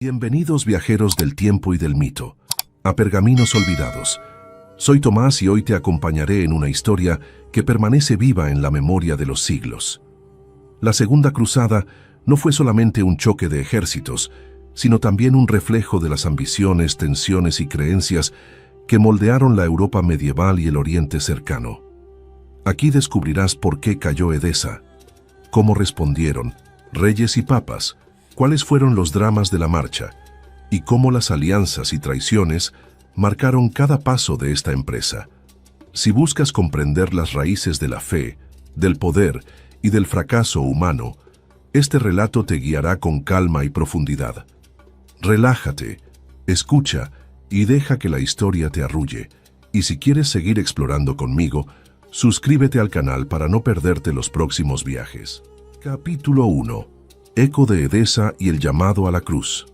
Bienvenidos viajeros del tiempo y del mito, a Pergaminos Olvidados. Soy Tomás y hoy te acompañaré en una historia que permanece viva en la memoria de los siglos. La Segunda Cruzada no fue solamente un choque de ejércitos, sino también un reflejo de las ambiciones, tensiones y creencias que moldearon la Europa medieval y el Oriente cercano. Aquí descubrirás por qué cayó Edesa, cómo respondieron reyes y papas, cuáles fueron los dramas de la marcha y cómo las alianzas y traiciones marcaron cada paso de esta empresa. Si buscas comprender las raíces de la fe, del poder y del fracaso humano, este relato te guiará con calma y profundidad. Relájate, escucha y deja que la historia te arrulle. Y si quieres seguir explorando conmigo, suscríbete al canal para no perderte los próximos viajes. Capítulo 1. Eco de Edesa y el llamado a la cruz.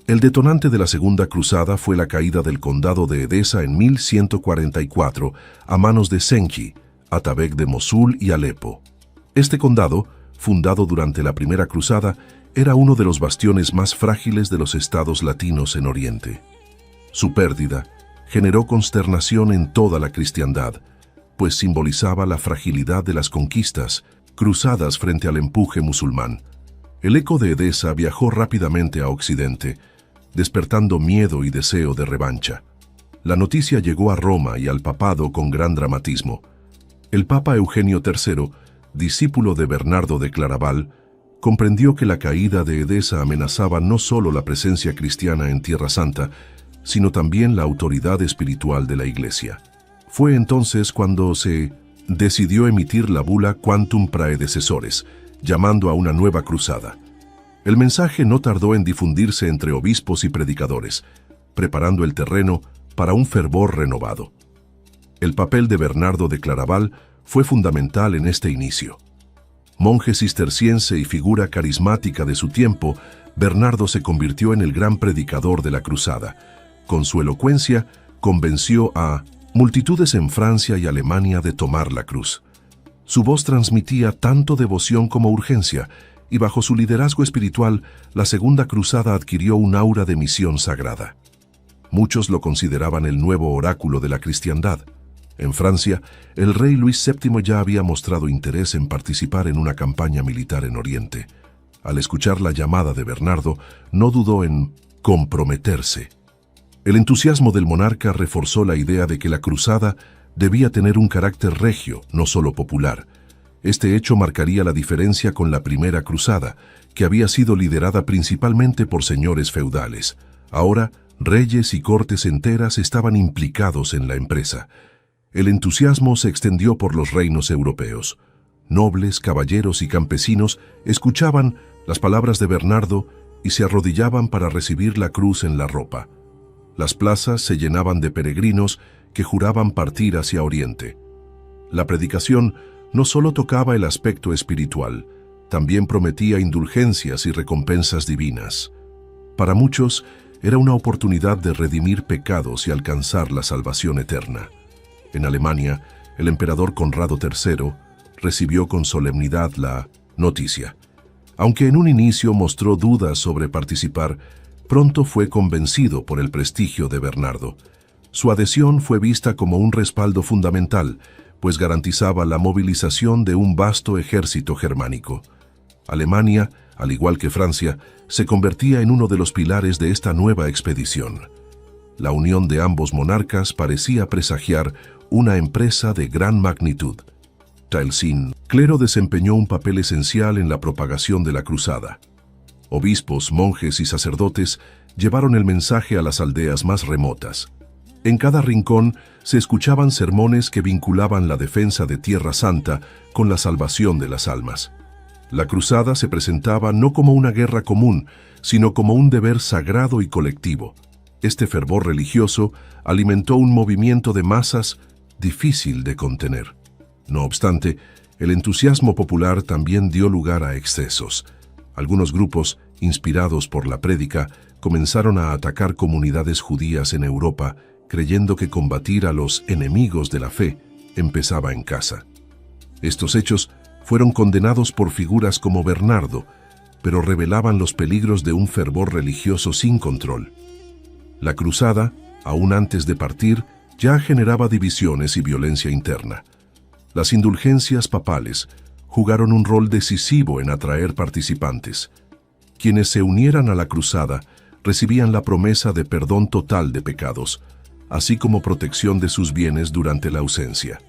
El detonante de la Segunda Cruzada fue la caída del condado de Edesa en 1144 a manos de Zengi, Atabeg de Mosul y Alepo. Este condado, fundado durante la Primera Cruzada, era uno de los bastiones más frágiles de los estados latinos en Oriente. Su pérdida generó consternación en toda la cristiandad, pues simbolizaba la fragilidad de las conquistas cruzadas frente al empuje musulmán. El eco de Edesa viajó rápidamente a Occidente, despertando miedo y deseo de revancha. La noticia llegó a Roma y al papado con gran dramatismo. El Papa Eugenio III, discípulo de Bernardo de Claraval, comprendió que la caída de Edesa amenazaba no solo la presencia cristiana en Tierra Santa, sino también la autoridad espiritual de la Iglesia. Fue entonces cuando se decidió emitir la bula Quantum Praedecessores, llamando a una nueva cruzada. El mensaje no tardó en difundirse entre obispos y predicadores, preparando el terreno para un fervor renovado. El papel de Bernardo de Claraval fue fundamental en este inicio. Monje cisterciense y figura carismática de su tiempo, Bernardo se convirtió en el gran predicador de la cruzada. Con su elocuencia, convenció a multitudes en Francia y Alemania de tomar la cruz. Su voz transmitía tanto devoción como urgencia, y bajo su liderazgo espiritual, la Segunda Cruzada adquirió un aura de misión sagrada. Muchos lo consideraban el nuevo oráculo de la cristiandad. En Francia, el rey Luis VII ya había mostrado interés en participar en una campaña militar en Oriente. Al escuchar la llamada de Bernardo, no dudó en comprometerse. El entusiasmo del monarca reforzó la idea de que la cruzada debía tener un carácter regio, no solo popular. Este hecho marcaría la diferencia con la Primera Cruzada, que había sido liderada principalmente por señores feudales. Ahora, reyes y cortes enteras estaban implicados en la empresa. El entusiasmo se extendió por los reinos europeos. Nobles, caballeros y campesinos escuchaban las palabras de Bernardo y se arrodillaban para recibir la cruz en la ropa. Las plazas se llenaban de peregrinos que juraban partir hacia Oriente. La predicación no solo tocaba el aspecto espiritual, también prometía indulgencias y recompensas divinas. Para muchos, era una oportunidad de redimir pecados y alcanzar la salvación eterna. En Alemania, el emperador Conrado III recibió con solemnidad la noticia. Aunque en un inicio mostró dudas sobre participar, pronto fue convencido por el prestigio de Bernardo. Su adhesión fue vista como un respaldo fundamental, pues garantizaba la movilización de un vasto ejército germánico. Alemania, al igual que Francia, se convertía en uno de los pilares de esta nueva expedición. La unión de ambos monarcas parecía presagiar una empresa de gran magnitud. El clero desempeñó un papel esencial en la propagación de la cruzada. Obispos, monjes y sacerdotes llevaron el mensaje a las aldeas más remotas. En cada rincón se escuchaban sermones que vinculaban la defensa de Tierra Santa con la salvación de las almas. La cruzada se presentaba no como una guerra común, sino como un deber sagrado y colectivo. Este fervor religioso alimentó un movimiento de masas difícil de contener. No obstante, el entusiasmo popular también dio lugar a excesos. Algunos grupos, inspirados por la prédica, comenzaron a atacar comunidades judías en Europa, creyendo que combatir a los enemigos de la fe empezaba en casa. Estos hechos fueron condenados por figuras como Bernardo, pero revelaban los peligros de un fervor religioso sin control. La cruzada, aún antes de partir, ya generaba divisiones y violencia interna. Las indulgencias papales jugaron un rol decisivo en atraer participantes. Quienes se unieran a la cruzada recibían la promesa de perdón total de pecados, así como protección de sus bienes durante la ausencia.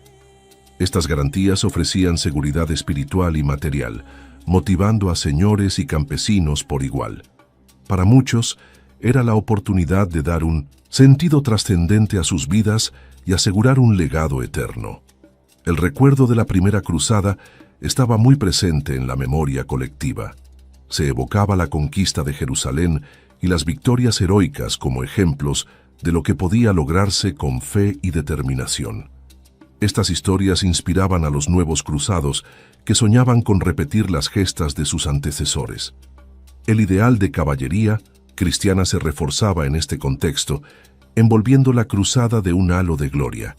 Estas garantías ofrecían seguridad espiritual y material, motivando a señores y campesinos por igual. Para muchos, era la oportunidad de dar un sentido trascendente a sus vidas y asegurar un legado eterno. El recuerdo de la primera cruzada estaba muy presente en la memoria colectiva. Se evocaba la conquista de Jerusalén y las victorias heroicas como ejemplos de lo que podía lograrse con fe y determinación. Estas historias inspiraban a los nuevos cruzados que soñaban con repetir las gestas de sus antecesores. El ideal de caballería cristiana se reforzaba en este contexto, envolviendo la cruzada de un halo de gloria.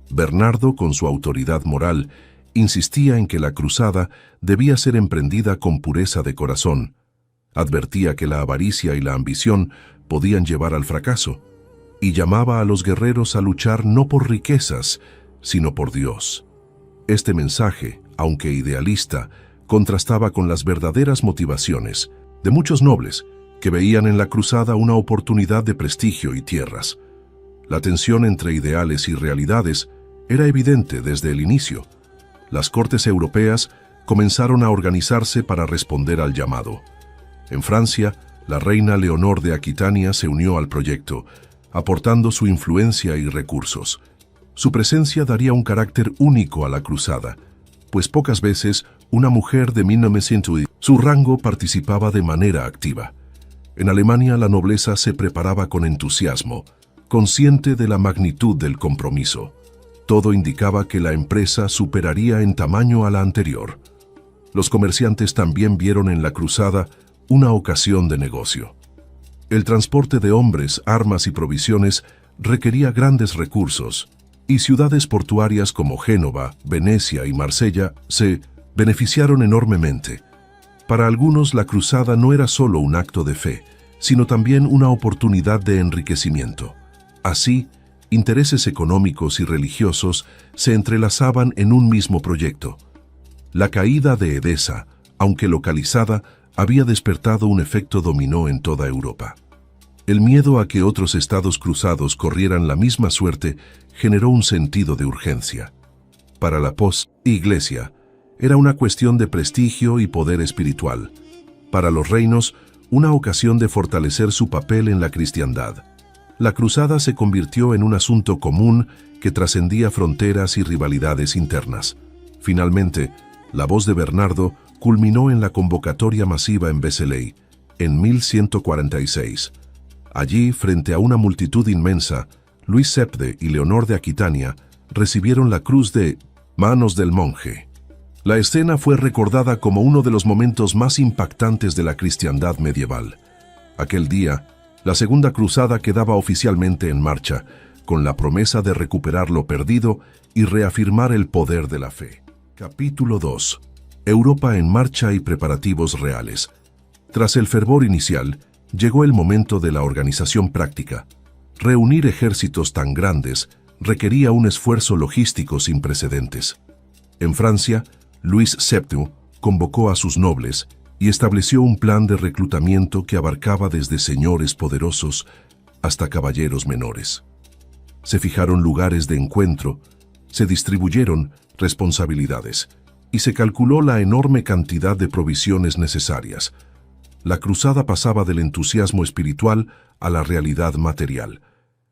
Bernardo, con su autoridad moral, insistía en que la cruzada debía ser emprendida con pureza de corazón. Advertía que la avaricia y la ambición podían llevar al fracaso, y llamaba a los guerreros a luchar no por riquezas, sino por Dios. Este mensaje, aunque idealista, contrastaba con las verdaderas motivaciones de muchos nobles que veían en la cruzada una oportunidad de prestigio y tierras. La tensión entre ideales y realidades era evidente desde el inicio. Las cortes europeas comenzaron a organizarse para responder al llamado. En Francia, la reina Leonor de Aquitania se unió al proyecto, aportando su influencia y recursos. Su presencia daría un carácter único a la cruzada, pues pocas veces una mujer de 1900 su rango participaba de manera activa. En Alemania la nobleza se preparaba con entusiasmo, consciente de la magnitud del compromiso. Todo indicaba que la empresa superaría en tamaño a la anterior. Los comerciantes también vieron en la cruzada una ocasión de negocio. El transporte de hombres, armas y provisiones requería grandes recursos, y ciudades portuarias como Génova, Venecia y Marsella se beneficiaron enormemente. Para algunos la cruzada no era solo un acto de fe, sino también una oportunidad de enriquecimiento. Así, intereses económicos y religiosos se entrelazaban en un mismo proyecto. La caída de Edesa, aunque localizada, había despertado un efecto dominó en toda Europa. El miedo a que otros estados cruzados corrieran la misma suerte generó un sentido de urgencia. Para la post-Iglesia, era una cuestión de prestigio y poder espiritual. Para los reinos, una ocasión de fortalecer su papel en la cristiandad. La cruzada se convirtió en un asunto común que trascendía fronteras y rivalidades internas. Finalmente, la voz de Bernardo culminó en la convocatoria masiva en Vézelay, en 1146. Allí, frente a una multitud inmensa, Luis VII y Leonor de Aquitania recibieron la cruz de manos del monje. La escena fue recordada como uno de los momentos más impactantes de la cristiandad medieval. Aquel día, la Segunda Cruzada quedaba oficialmente en marcha, con la promesa de recuperar lo perdido y reafirmar el poder de la fe. Capítulo 2. Europa en marcha y preparativos reales. Tras el fervor inicial, llegó el momento de la organización práctica. Reunir ejércitos tan grandes requería un esfuerzo logístico sin precedentes. En Francia, Luis VII convocó a sus nobles y estableció un plan de reclutamiento que abarcaba desde señores poderosos hasta caballeros menores. Se fijaron lugares de encuentro, se distribuyeron responsabilidades y se calculó la enorme cantidad de provisiones necesarias. La cruzada pasaba del entusiasmo espiritual a la realidad material.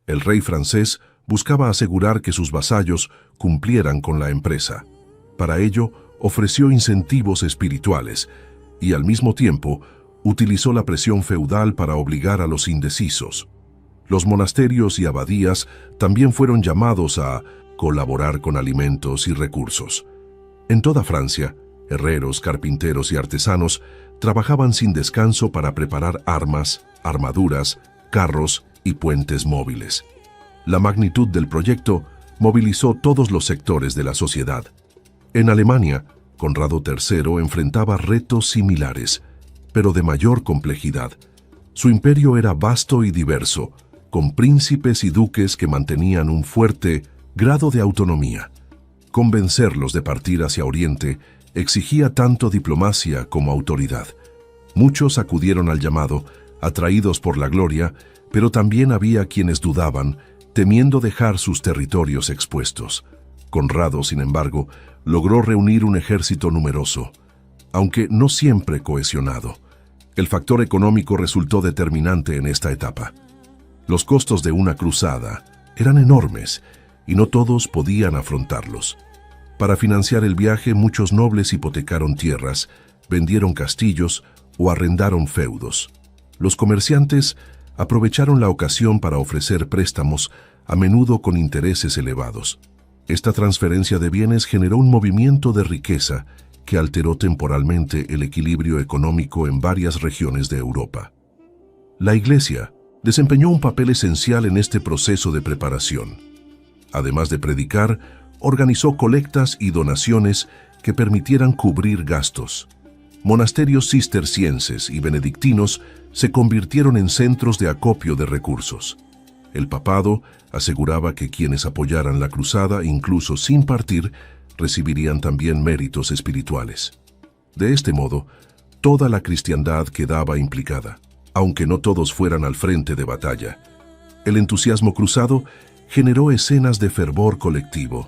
El rey francés buscaba asegurar que sus vasallos cumplieran con la empresa. Para ello, ofreció incentivos espirituales y al mismo tiempo utilizó la presión feudal para obligar a los indecisos. Los monasterios y abadías también fueron llamados a colaborar con alimentos y recursos. En toda Francia, herreros, carpinteros y artesanos trabajaban sin descanso para preparar armas, armaduras, carros y puentes móviles. La magnitud del proyecto movilizó todos los sectores de la sociedad. En Alemania, Conrado III enfrentaba retos similares. pero de mayor complejidad. Su imperio era vasto y diverso, con príncipes y duques que mantenían un fuerte grado de autonomía. Convencerlos de partir hacia Oriente exigía tanto diplomacia como autoridad. Muchos acudieron al llamado, atraídos por la gloria, pero también había quienes dudaban, temiendo dejar sus territorios expuestos. Conrado, sin embargo, logró reunir un ejército numeroso, aunque no siempre cohesionado. El factor económico resultó determinante en esta etapa. Los costos de una cruzada eran enormes y no todos podían afrontarlos. Para financiar el viaje, muchos nobles hipotecaron tierras, vendieron castillos o arrendaron feudos. Los comerciantes aprovecharon la ocasión para ofrecer préstamos, a menudo con intereses elevados. Esta transferencia de bienes generó un movimiento de riqueza que alteró temporalmente el equilibrio económico en varias regiones de Europa. La Iglesia desempeñó un papel esencial en este proceso de preparación. Además de predicar, organizó colectas y donaciones que permitieran cubrir gastos. Monasterios cistercienses y benedictinos se convirtieron en centros de acopio de recursos. El papado aseguraba que quienes apoyaran la cruzada, incluso sin partir, recibirían también méritos espirituales. De este modo, toda la cristiandad quedaba implicada, aunque no todos fueran al frente de batalla. El entusiasmo cruzado generó escenas de fervor colectivo.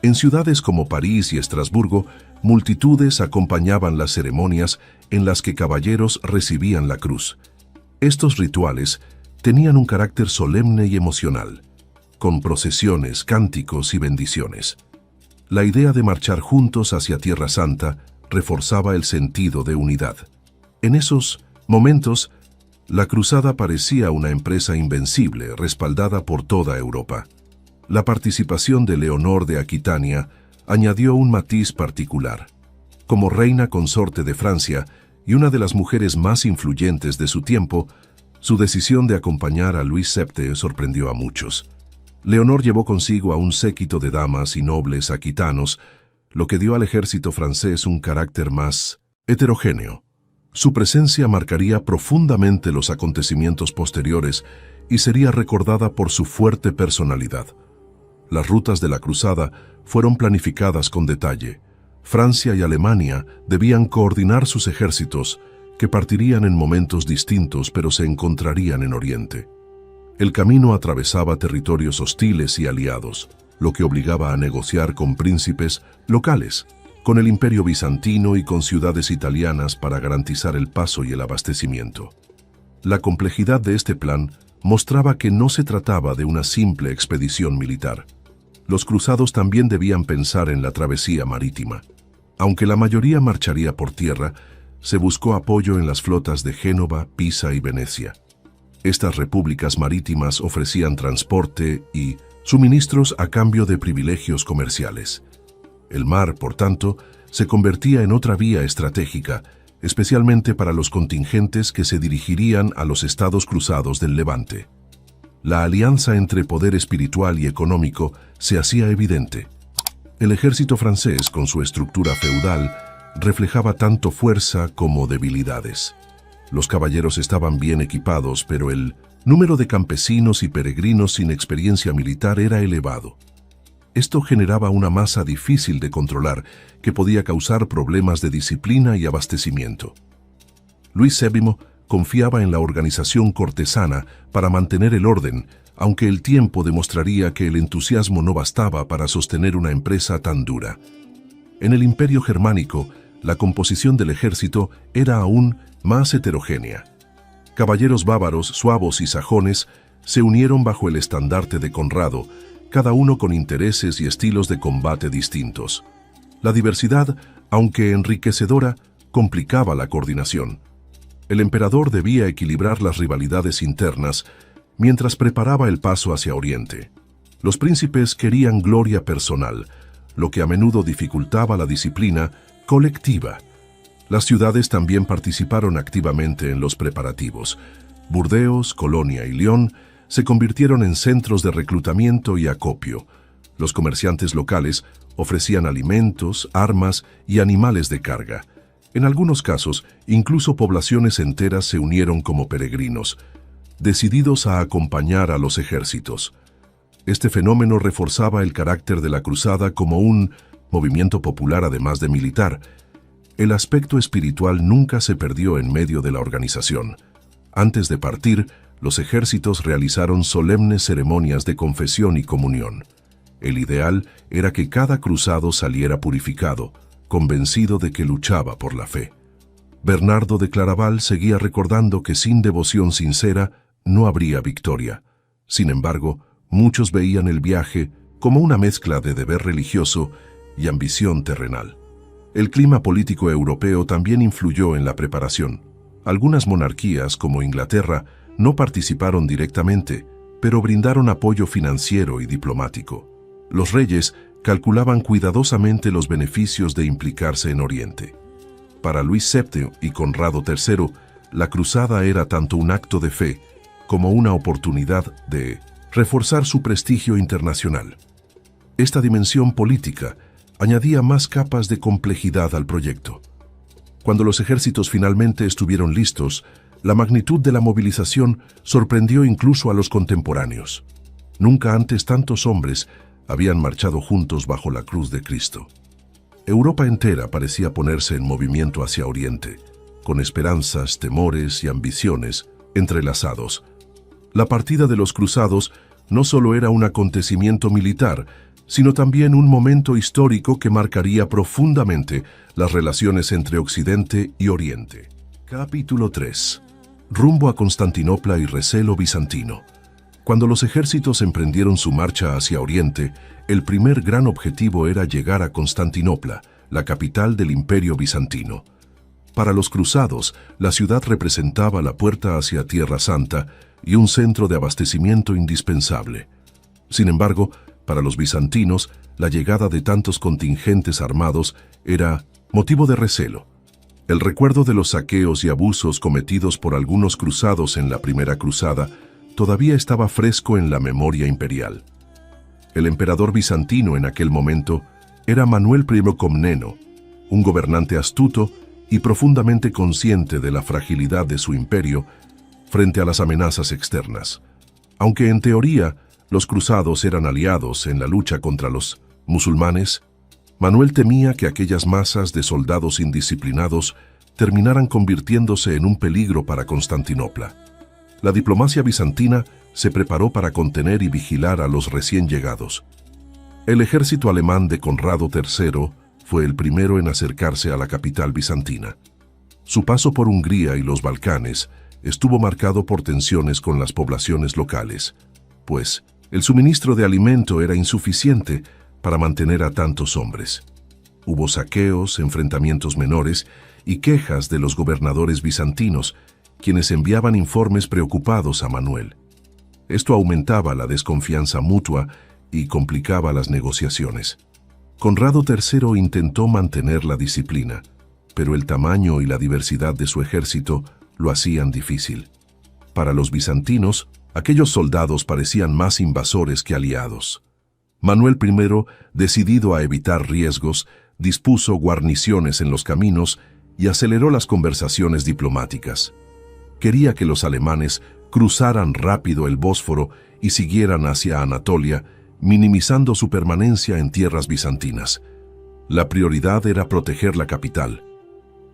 En ciudades como París y Estrasburgo, multitudes acompañaban las ceremonias en las que caballeros recibían la cruz. Estos rituales tenían un carácter solemne y emocional, con procesiones, cánticos y bendiciones. La idea de marchar juntos hacia Tierra Santa reforzaba el sentido de unidad. En esos momentos, la cruzada parecía una empresa invencible, respaldada por toda Europa. La participación de Leonor de Aquitania añadió un matiz particular. Como reina consorte de Francia y una de las mujeres más influyentes de su tiempo, su decisión de acompañar a Luis VII sorprendió a muchos. Leonor llevó consigo a un séquito de damas y nobles aquitanos, lo que dio al ejército francés un carácter más heterogéneo. Su presencia marcaría profundamente los acontecimientos posteriores y sería recordada por su fuerte personalidad. Las rutas de la cruzada fueron planificadas con detalle. Francia y Alemania debían coordinar sus ejércitos, que partirían en momentos distintos pero se encontrarían en Oriente. El camino atravesaba territorios hostiles y aliados, lo que obligaba a negociar con príncipes locales, con el Imperio bizantino y con ciudades italianas para garantizar el paso y el abastecimiento. La complejidad de este plan mostraba que no se trataba de una simple expedición militar. Los cruzados también debían pensar en la travesía marítima. Aunque la mayoría marcharía por tierra, se buscó apoyo en las flotas de Génova, Pisa y Venecia. Estas repúblicas marítimas ofrecían transporte y suministros a cambio de privilegios comerciales. El mar, por tanto, se convertía en otra vía estratégica, especialmente para los contingentes que se dirigirían a los estados cruzados del Levante. La alianza entre poder espiritual y económico se hacía evidente. El ejército francés, con su estructura feudal, reflejaba tanto fuerza como debilidades. Los caballeros estaban bien equipados, pero el número de campesinos y peregrinos sin experiencia militar era elevado. Esto generaba una masa difícil de controlar que podía causar problemas de disciplina y abastecimiento. Luis VII confiaba en la organización cortesana para mantener el orden, aunque el tiempo demostraría que el entusiasmo no bastaba para sostener una empresa tan dura. En el Imperio Germánico, la composición del ejército era aún más heterogénea. Caballeros bávaros, suabos y sajones se unieron bajo el estandarte de Conrado, cada uno con intereses y estilos de combate distintos. La diversidad, aunque enriquecedora, complicaba la coordinación. El emperador debía equilibrar las rivalidades internas mientras preparaba el paso hacia Oriente. Los príncipes querían gloria personal, lo que a menudo dificultaba la disciplina colectiva. Las ciudades también participaron activamente en los preparativos. Burdeos, Colonia y León se convirtieron en centros de reclutamiento y acopio. Los comerciantes locales ofrecían alimentos, armas y animales de carga. En algunos casos, incluso poblaciones enteras se unieron como peregrinos, decididos a acompañar a los ejércitos. Este fenómeno reforzaba el carácter de la cruzada como un movimiento popular además de militar. El aspecto espiritual nunca se perdió en medio de la organización. Antes de partir, los ejércitos realizaron solemnes ceremonias de confesión y comunión. El ideal era que cada cruzado saliera purificado, convencido de que luchaba por la fe. Bernardo de Claraval seguía recordando que sin devoción sincera no habría victoria. Sin embargo, muchos veían el viaje como una mezcla de deber religioso y ambición terrenal. El clima político europeo también influyó en la preparación. Algunas monarquías, como Inglaterra, no participaron directamente, pero brindaron apoyo financiero y diplomático. Los reyes calculaban cuidadosamente los beneficios de implicarse en Oriente. Para Luis VII y Conrado III, la cruzada era tanto un acto de fe como una oportunidad de reforzar su prestigio internacional. Esta dimensión política añadía más capas de complejidad al proyecto. Cuando los ejércitos finalmente estuvieron listos, la magnitud de la movilización sorprendió incluso a los contemporáneos. Nunca antes tantos hombres habían marchado juntos bajo la cruz de Cristo. Europa entera parecía ponerse en movimiento hacia Oriente, con esperanzas, temores y ambiciones entrelazados. La partida de los cruzados no solo era un acontecimiento militar, sino también un momento histórico que marcaría profundamente las relaciones entre Occidente y Oriente. Capítulo 3. Rumbo a Constantinopla y recelo bizantino. Cuando los ejércitos emprendieron su marcha hacia Oriente, el primer gran objetivo era llegar a Constantinopla, la capital del Imperio bizantino. Para los cruzados, la ciudad representaba la puerta hacia Tierra Santa y un centro de abastecimiento indispensable. Sin embargo, para los bizantinos, la llegada de tantos contingentes armados era motivo de recelo. El recuerdo de los saqueos y abusos cometidos por algunos cruzados en la primera cruzada todavía estaba fresco en la memoria imperial. El emperador bizantino en aquel momento era Manuel I Comneno, un gobernante astuto y profundamente consciente de la fragilidad de su imperio frente a las amenazas externas. Aunque en teoría los cruzados eran aliados en la lucha contra los musulmanes, Manuel temía que aquellas masas de soldados indisciplinados terminaran convirtiéndose en un peligro para Constantinopla. La diplomacia bizantina se preparó para contener y vigilar a los recién llegados. El ejército alemán de Conrado III fue el primero en acercarse a la capital bizantina. Su paso por Hungría y los Balcanes estuvo marcado por tensiones con las poblaciones locales, pues el suministro de alimento era insuficiente para mantener a tantos hombres. Hubo saqueos, enfrentamientos menores y quejas de los gobernadores bizantinos, quienes enviaban informes preocupados a Manuel. Esto aumentaba la desconfianza mutua y complicaba las negociaciones. Conrado III intentó mantener la disciplina, pero el tamaño y la diversidad de su ejército lo hacían difícil. Para los bizantinos, aquellos soldados parecían más invasores que aliados. Manuel I, decidido a evitar riesgos, dispuso guarniciones en los caminos y aceleró las conversaciones diplomáticas. Quería que los alemanes cruzaran rápido el Bósforo y siguieran hacia Anatolia, minimizando su permanencia en tierras bizantinas. La prioridad era proteger la capital.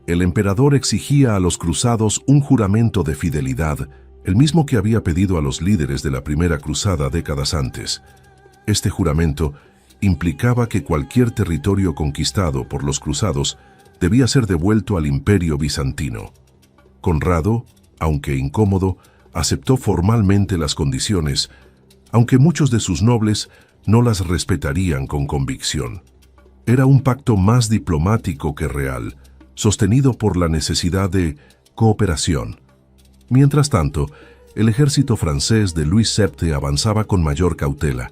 El emperador exigía a los cruzados un juramento de fidelidad, el mismo que había pedido a los líderes de la primera cruzada décadas antes. Este juramento implicaba que cualquier territorio conquistado por los cruzados debía ser devuelto al Imperio bizantino. Conrado, aunque incómodo, aceptó formalmente las condiciones, aunque muchos de sus nobles no las respetarían con convicción. Era un pacto más diplomático que real, sostenido por la necesidad de cooperación. Mientras tanto, el ejército francés de Luis VII avanzaba con mayor cautela.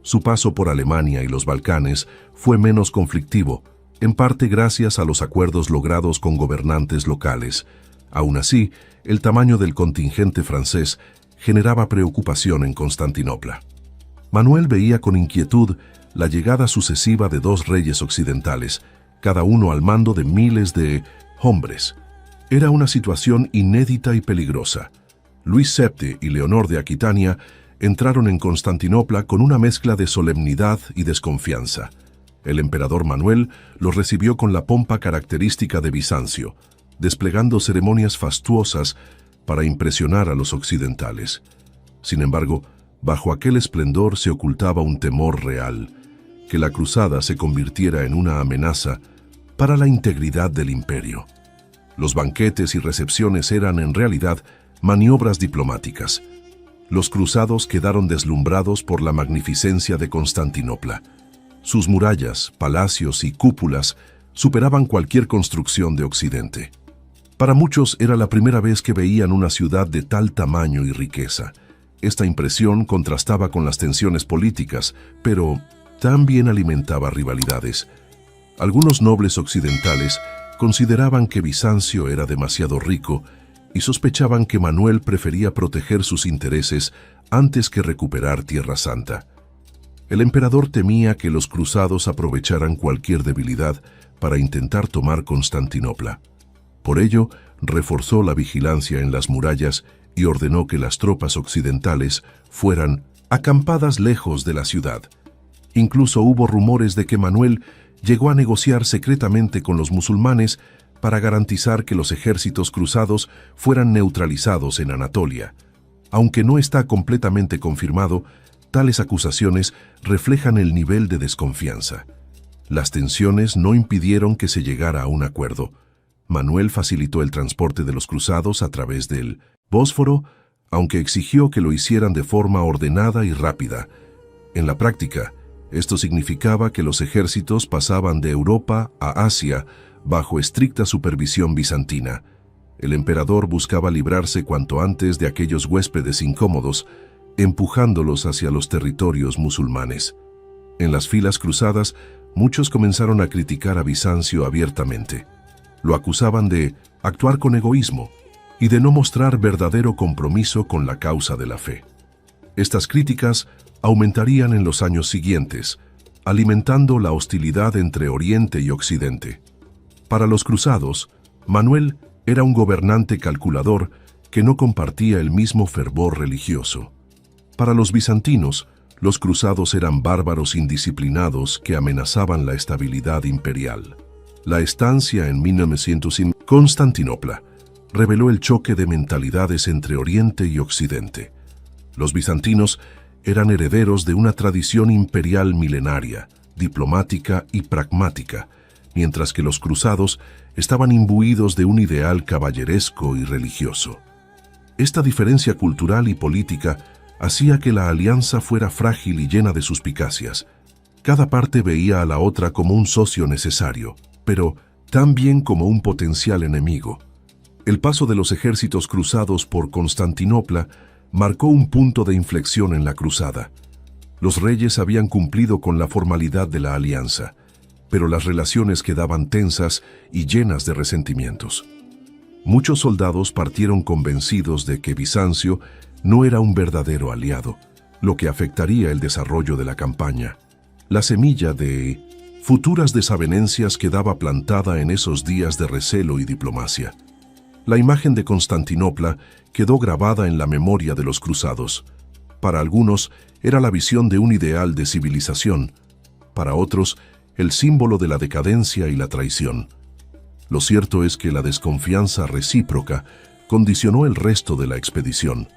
Su paso por Alemania y los Balcanes fue menos conflictivo, en parte gracias a los acuerdos logrados con gobernantes locales. Aún así, el tamaño del contingente francés generaba preocupación en Constantinopla. Manuel veía con inquietud la llegada sucesiva de dos reyes occidentales, cada uno al mando de miles de Hombres. Era una situación inédita y peligrosa. Luis VII y Leonor de Aquitania entraron en Constantinopla con una mezcla de solemnidad y desconfianza. El emperador Manuel los recibió con la pompa característica de Bizancio, desplegando ceremonias fastuosas para impresionar a los occidentales. Sin embargo, bajo aquel esplendor se ocultaba un temor real, que la cruzada se convirtiera en una amenaza para la integridad del imperio. Los banquetes y recepciones eran en realidad maniobras diplomáticas. Los cruzados quedaron deslumbrados por la magnificencia de Constantinopla. Sus murallas, palacios y cúpulas superaban cualquier construcción de Occidente. Para muchos era la primera vez que veían una ciudad de tal tamaño y riqueza. Esta impresión contrastaba con las tensiones políticas, pero también alimentaba rivalidades. Algunos nobles occidentales consideraban que Bizancio era demasiado rico y sospechaban que Manuel prefería proteger sus intereses antes que recuperar Tierra Santa. El emperador temía que los cruzados aprovecharan cualquier debilidad para intentar tomar Constantinopla. Por ello, reforzó la vigilancia en las murallas y ordenó que las tropas occidentales fueran acampadas lejos de la ciudad. Incluso hubo rumores de que Manuel llegó a negociar secretamente con los musulmanes para garantizar que los ejércitos cruzados fueran neutralizados en Anatolia. Aunque no está completamente confirmado, tales acusaciones reflejan el nivel de desconfianza. Las tensiones no impidieron que se llegara a un acuerdo. Manuel facilitó el transporte de los cruzados a través del Bósforo, aunque exigió que lo hicieran de forma ordenada y rápida. En la práctica, esto significaba que los ejércitos pasaban de Europa a Asia bajo estricta supervisión bizantina. El emperador buscaba librarse cuanto antes de aquellos huéspedes incómodos, empujándolos hacia los territorios musulmanes. En las filas cruzadas, muchos comenzaron a criticar a Bizancio abiertamente. Lo acusaban de actuar con egoísmo y de no mostrar verdadero compromiso con la causa de la fe. Estas críticas aumentarían en los años siguientes, alimentando la hostilidad entre Oriente y Occidente. Para los cruzados, Manuel era un gobernante calculador que no compartía el mismo fervor religioso. Para los bizantinos, los cruzados eran bárbaros indisciplinados que amenazaban la estabilidad imperial. La estancia en 1900 en Constantinopla reveló el choque de mentalidades entre Oriente y Occidente. Los bizantinos eran herederos de una tradición imperial milenaria, diplomática y pragmática, mientras que los cruzados estaban imbuidos de un ideal caballeresco y religioso. Esta diferencia cultural y política hacía que la alianza fuera frágil y llena de suspicacias. Cada parte veía a la otra como un socio necesario, pero también como un potencial enemigo. El paso de los ejércitos cruzados por Constantinopla marcó un punto de inflexión en la cruzada. Los reyes habían cumplido con la formalidad de la alianza, pero las relaciones quedaban tensas y llenas de resentimientos. Muchos soldados partieron convencidos de que Bizancio no era un verdadero aliado, lo que afectaría el desarrollo de la campaña. La semilla de futuras desavenencias quedaba plantada en esos días de recelo y diplomacia. La imagen de Constantinopla quedó grabada en la memoria de los cruzados. Para algunos era la visión de un ideal de civilización, para otros el símbolo de la decadencia y la traición. Lo cierto es que la desconfianza recíproca condicionó el resto de la expedición.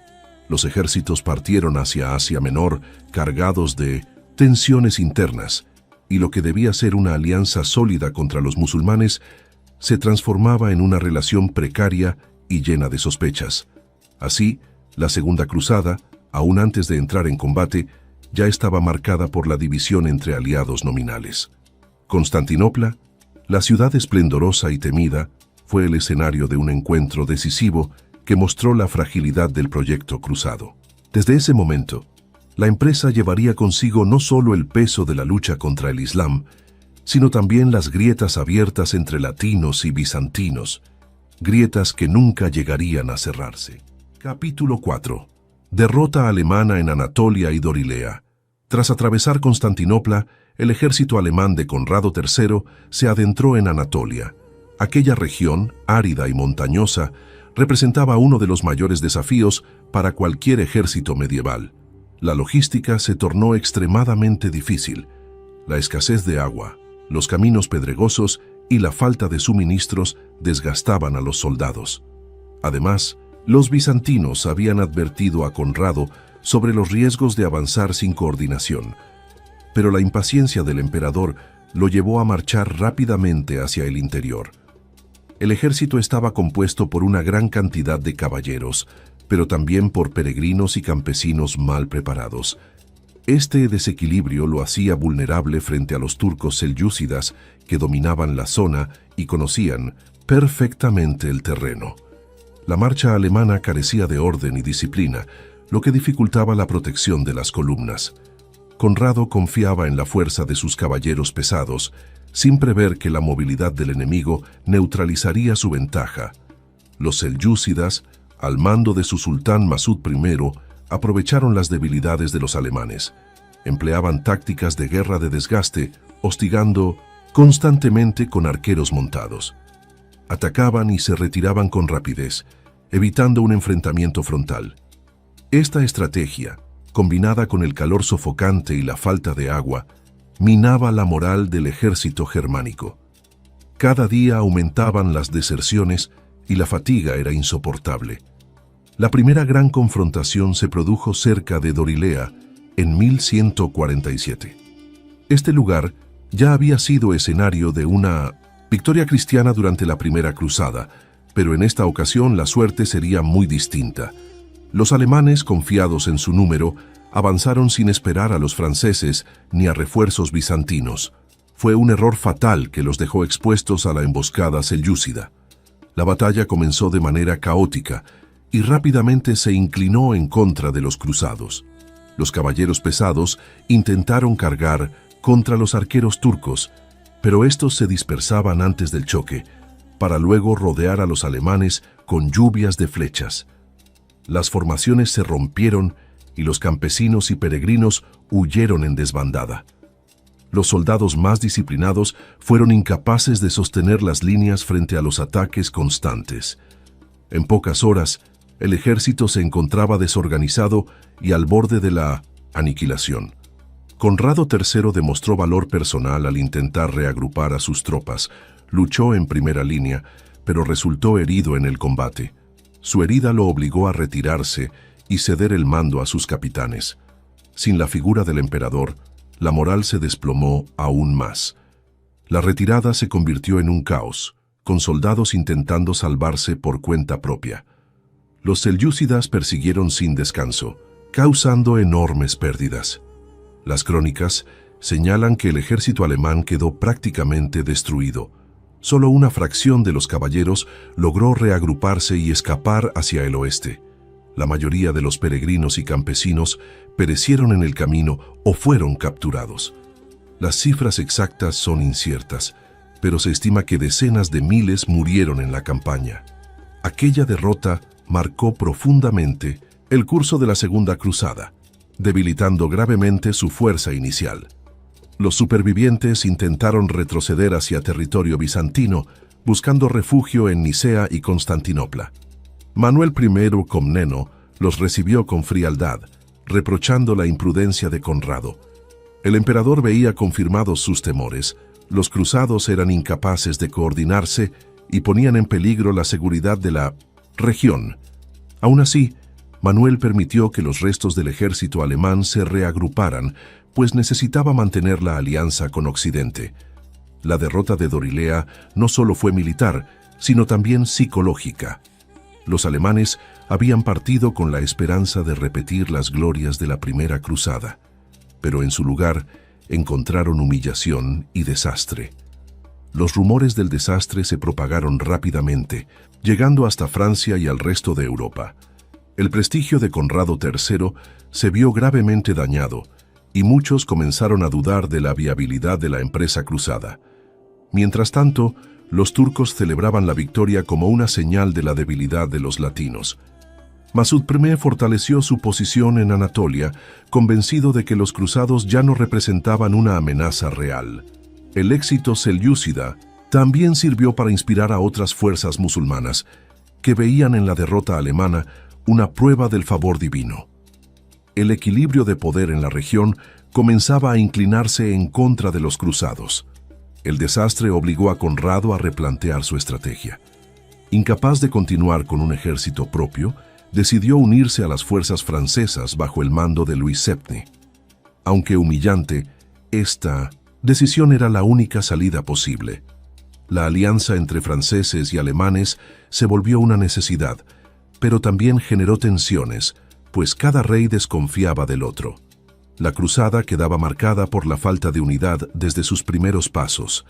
Los ejércitos partieron hacia Asia Menor cargados de tensiones internas, y lo que debía ser una alianza sólida contra los musulmanes se transformaba en una relación precaria y llena de sospechas. Así, la Segunda Cruzada, aún antes de entrar en combate, ya estaba marcada por la división entre aliados nominales. Constantinopla, la ciudad esplendorosa y temida, fue el escenario de un encuentro decisivo que mostró la fragilidad del proyecto cruzado. Desde ese momento, la empresa llevaría consigo no solo el peso de la lucha contra el Islam, sino también las grietas abiertas entre latinos y bizantinos, grietas que nunca llegarían a cerrarse. Capítulo 4. Derrota alemana en Anatolia y Dorilea. Tras atravesar Constantinopla, el ejército alemán de Conrado III se adentró en Anatolia. Aquella región, árida y montañosa, representaba uno de los mayores desafíos para cualquier ejército medieval. La logística se tornó extremadamente difícil. La escasez de agua, los caminos pedregosos y la falta de suministros desgastaban a los soldados. Además, los bizantinos habían advertido a Conrado sobre los riesgos de avanzar sin coordinación, pero la impaciencia del emperador lo llevó a marchar rápidamente hacia el interior. El ejército estaba compuesto por una gran cantidad de caballeros, pero también por peregrinos y campesinos mal preparados. Este desequilibrio lo hacía vulnerable frente a los turcos selyúcidas que dominaban la zona y conocían perfectamente el terreno. La marcha alemana carecía de orden y disciplina, lo que dificultaba la protección de las columnas. Conrado confiaba en la fuerza de sus caballeros pesados, sin prever que la movilidad del enemigo neutralizaría su ventaja. Los selyúcidas, al mando de su sultán Masud I, aprovecharon las debilidades de los alemanes. Empleaban tácticas de guerra de desgaste, hostigando constantemente con arqueros montados. Atacaban y se retiraban con rapidez, evitando un enfrentamiento frontal. Esta estrategia, combinada con el calor sofocante y la falta de agua, minaba la moral del ejército germánico. Cada día aumentaban las deserciones y la fatiga era insoportable. La primera gran confrontación se produjo cerca de Dorilea en 1147. Este lugar ya había sido escenario de una victoria cristiana durante la Primera Cruzada, pero en esta ocasión la suerte sería muy distinta. Los alemanes, confiados en su número, avanzaron sin esperar a los franceses ni a refuerzos bizantinos. Fue un error fatal que los dejó expuestos a la emboscada selyúcida. La batalla comenzó de manera caótica y rápidamente se inclinó en contra de los cruzados. Los caballeros pesados intentaron cargar contra los arqueros turcos, pero estos se dispersaban antes del choque, para luego rodear a los alemanes con lluvias de flechas. Las formaciones se rompieron y los campesinos y peregrinos huyeron en desbandada. Los soldados más disciplinados fueron incapaces de sostener las líneas frente a los ataques constantes. En pocas horas, el ejército se encontraba desorganizado y al borde de la aniquilación. Conrado III demostró valor personal al intentar reagrupar a sus tropas. Luchó en primera línea, pero resultó herido en el combate. Su herida lo obligó a retirarse y ceder el mando a sus capitanes. Sin la figura del emperador, la moral se desplomó aún más. La retirada se convirtió en un caos, con soldados intentando salvarse por cuenta propia. Los selyúcidas persiguieron sin descanso, causando enormes pérdidas. Las crónicas señalan que el ejército alemán quedó prácticamente destruido. Solo una fracción de los caballeros logró reagruparse y escapar hacia el oeste. La mayoría de los peregrinos y campesinos perecieron en el camino o fueron capturados. Las cifras exactas son inciertas, pero se estima que decenas de miles murieron en la campaña. Aquella derrota marcó profundamente el curso de la Segunda Cruzada, debilitando gravemente su fuerza inicial. Los supervivientes intentaron retroceder hacia territorio bizantino, buscando refugio en Nicea y Constantinopla. Manuel I Comneno los recibió con frialdad, reprochando la imprudencia de Conrado. El emperador veía confirmados sus temores. Los cruzados eran incapaces de coordinarse y ponían en peligro la seguridad de la región. Aún así, Manuel permitió que los restos del ejército alemán se reagruparan, pues necesitaba mantener la alianza con Occidente. La derrota de Dorilea no solo fue militar, sino también psicológica. Los alemanes habían partido con la esperanza de repetir las glorias de la Primera Cruzada, pero en su lugar encontraron humillación y desastre. Los rumores del desastre se propagaron rápidamente, llegando hasta Francia y al resto de Europa. El prestigio de Conrado III se vio gravemente dañado, y muchos comenzaron a dudar de la viabilidad de la empresa cruzada. Mientras tanto, los turcos celebraban la victoria como una señal de la debilidad de los latinos. Masud I fortaleció su posición en Anatolia, convencido de que los cruzados ya no representaban una amenaza real. El éxito selyúcida También sirvió para inspirar a otras fuerzas musulmanas que veían en la derrota alemana una prueba del favor divino. El equilibrio de poder en la región comenzaba a inclinarse en contra de los cruzados. El desastre obligó a Conrado a replantear su estrategia. Incapaz de continuar con un ejército propio, decidió unirse a las fuerzas francesas bajo el mando de Luis VII. Aunque humillante, esta decisión era la única salida posible. La alianza entre franceses y alemanes se volvió una necesidad, pero también generó tensiones, pues cada rey desconfiaba del otro. La cruzada quedaba marcada por la falta de unidad desde sus primeros pasos.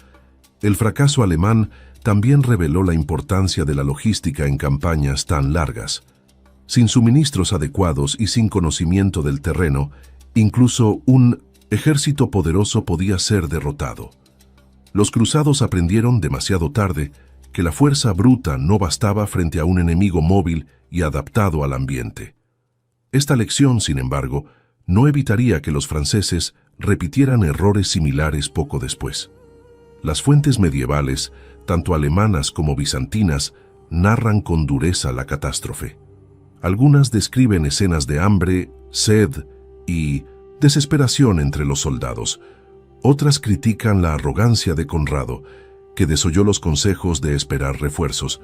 El fracaso alemán también reveló la importancia de la logística en campañas tan largas. Sin suministros adecuados y sin conocimiento del terreno, incluso un ejército poderoso podía ser derrotado. Los cruzados aprendieron demasiado tarde que la fuerza bruta no bastaba frente a un enemigo móvil y adaptado al ambiente. Esta lección, sin embargo, no evitaría que los franceses repitieran errores similares poco después. Las fuentes medievales, tanto alemanas como bizantinas, narran con dureza la catástrofe. Algunas describen escenas de hambre, sed y desesperación entre los soldados. Otras critican la arrogancia de Conrado, que desoyó los consejos de esperar refuerzos.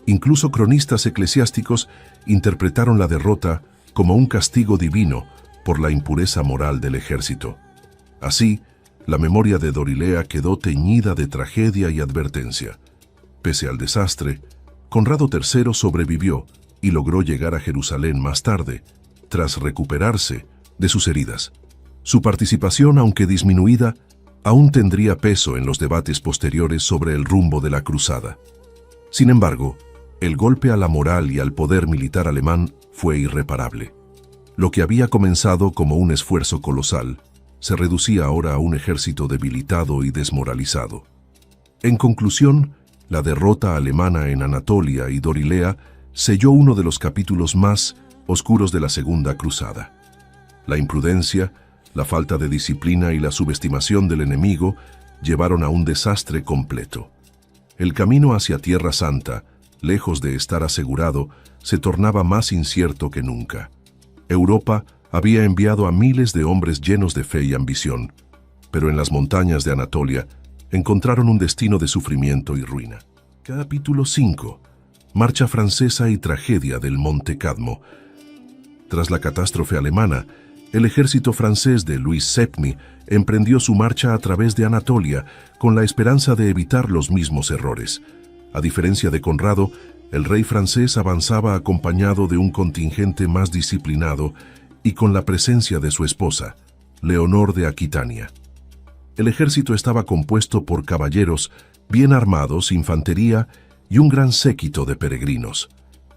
Incluso cronistas eclesiásticos interpretaron la derrota como un castigo divino por la impureza moral del ejército. Así, la memoria de Dorilea quedó teñida de tragedia y advertencia. Pese al desastre, Conrado III sobrevivió y logró llegar a Jerusalén más tarde, tras recuperarse de sus heridas. Su participación, aunque disminuida, aún tendría peso en los debates posteriores sobre el rumbo de la cruzada. Sin embargo, el golpe a la moral y al poder militar alemán fue irreparable. Lo que había comenzado como un esfuerzo colosal, se reducía ahora a un ejército debilitado y desmoralizado. En conclusión, la derrota alemana en Anatolia y Dorilea selló uno de los capítulos más oscuros de la Segunda Cruzada. La imprudencia, la falta de disciplina y la subestimación del enemigo llevaron a un desastre completo. El camino hacia Tierra Santa, lejos de estar asegurado, se tornaba más incierto que nunca. Europa había enviado a miles de hombres llenos de fe y ambición, pero en las montañas de Anatolia encontraron un destino de sufrimiento y ruina. Capítulo 5. Marcha francesa y tragedia del Monte Cadmo. Tras la catástrofe alemana, el ejército francés de Luis VII emprendió su marcha a través de Anatolia con la esperanza de evitar los mismos errores. A diferencia de Conrado, el rey francés avanzaba acompañado de un contingente más disciplinado y con la presencia de su esposa, Leonor de Aquitania. El ejército estaba compuesto por caballeros bien armados, infantería y un gran séquito de peregrinos.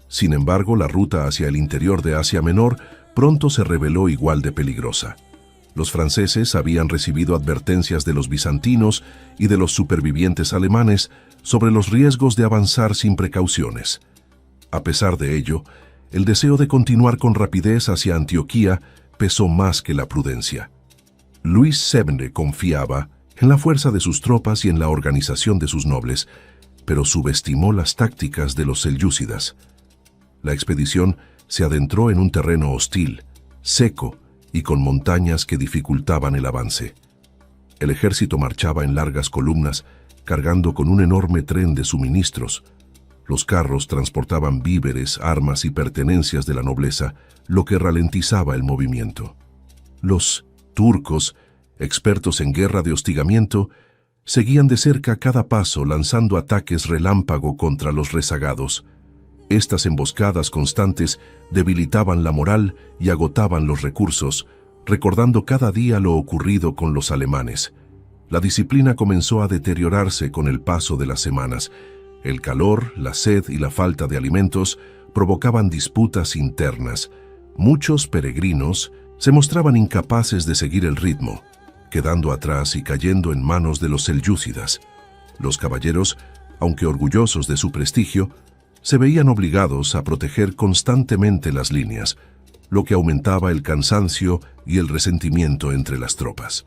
Sin embargo, la ruta hacia el interior de Asia Menor pronto se reveló igual de peligrosa. Los franceses habían recibido advertencias de los bizantinos y de los supervivientes alemanes sobre los riesgos de avanzar sin precauciones. A pesar de ello, el deseo de continuar con rapidez hacia Antioquía pesó más que la prudencia. Luis VII confiaba en la fuerza de sus tropas y en la organización de sus nobles, pero subestimó las tácticas de los selyúcidas. La expedición se adentró en un terreno hostil, seco y con montañas que dificultaban el avance. El ejército marchaba en largas columnas, cargando con un enorme tren de suministros. Los carros transportaban víveres, armas y pertenencias de la nobleza, lo que ralentizaba el movimiento. Los turcos, expertos en guerra de hostigamiento, seguían de cerca cada paso lanzando ataques relámpago contra los rezagados. Estas emboscadas constantes debilitaban la moral y agotaban los recursos, recordando cada día lo ocurrido con los alemanes. La disciplina comenzó a deteriorarse con el paso de las semanas. El calor, la sed y la falta de alimentos provocaban disputas internas. Muchos peregrinos se mostraban incapaces de seguir el ritmo, quedando atrás y cayendo en manos de los selyúcidas. Los caballeros, aunque orgullosos de su prestigio, se veían obligados a proteger constantemente las líneas, lo que aumentaba el cansancio y el resentimiento entre las tropas.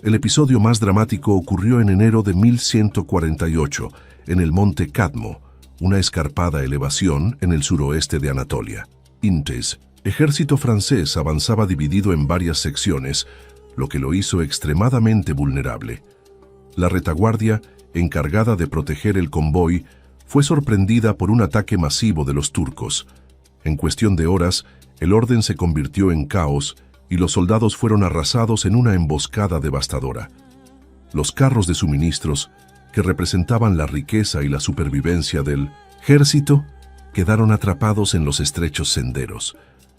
El episodio más dramático ocurrió en enero de 1148, en el monte Cadmo, una escarpada elevación en el suroeste de Anatolia. Intes, ejército francés avanzaba dividido en varias secciones, lo que lo hizo extremadamente vulnerable. La retaguardia, encargada de proteger el convoy, fue sorprendida por un ataque masivo de los turcos. En cuestión de horas, el orden se convirtió en caos y los soldados fueron arrasados en una emboscada devastadora. Los carros de suministros, que representaban la riqueza y la supervivencia del ejército, quedaron atrapados en los estrechos senderos.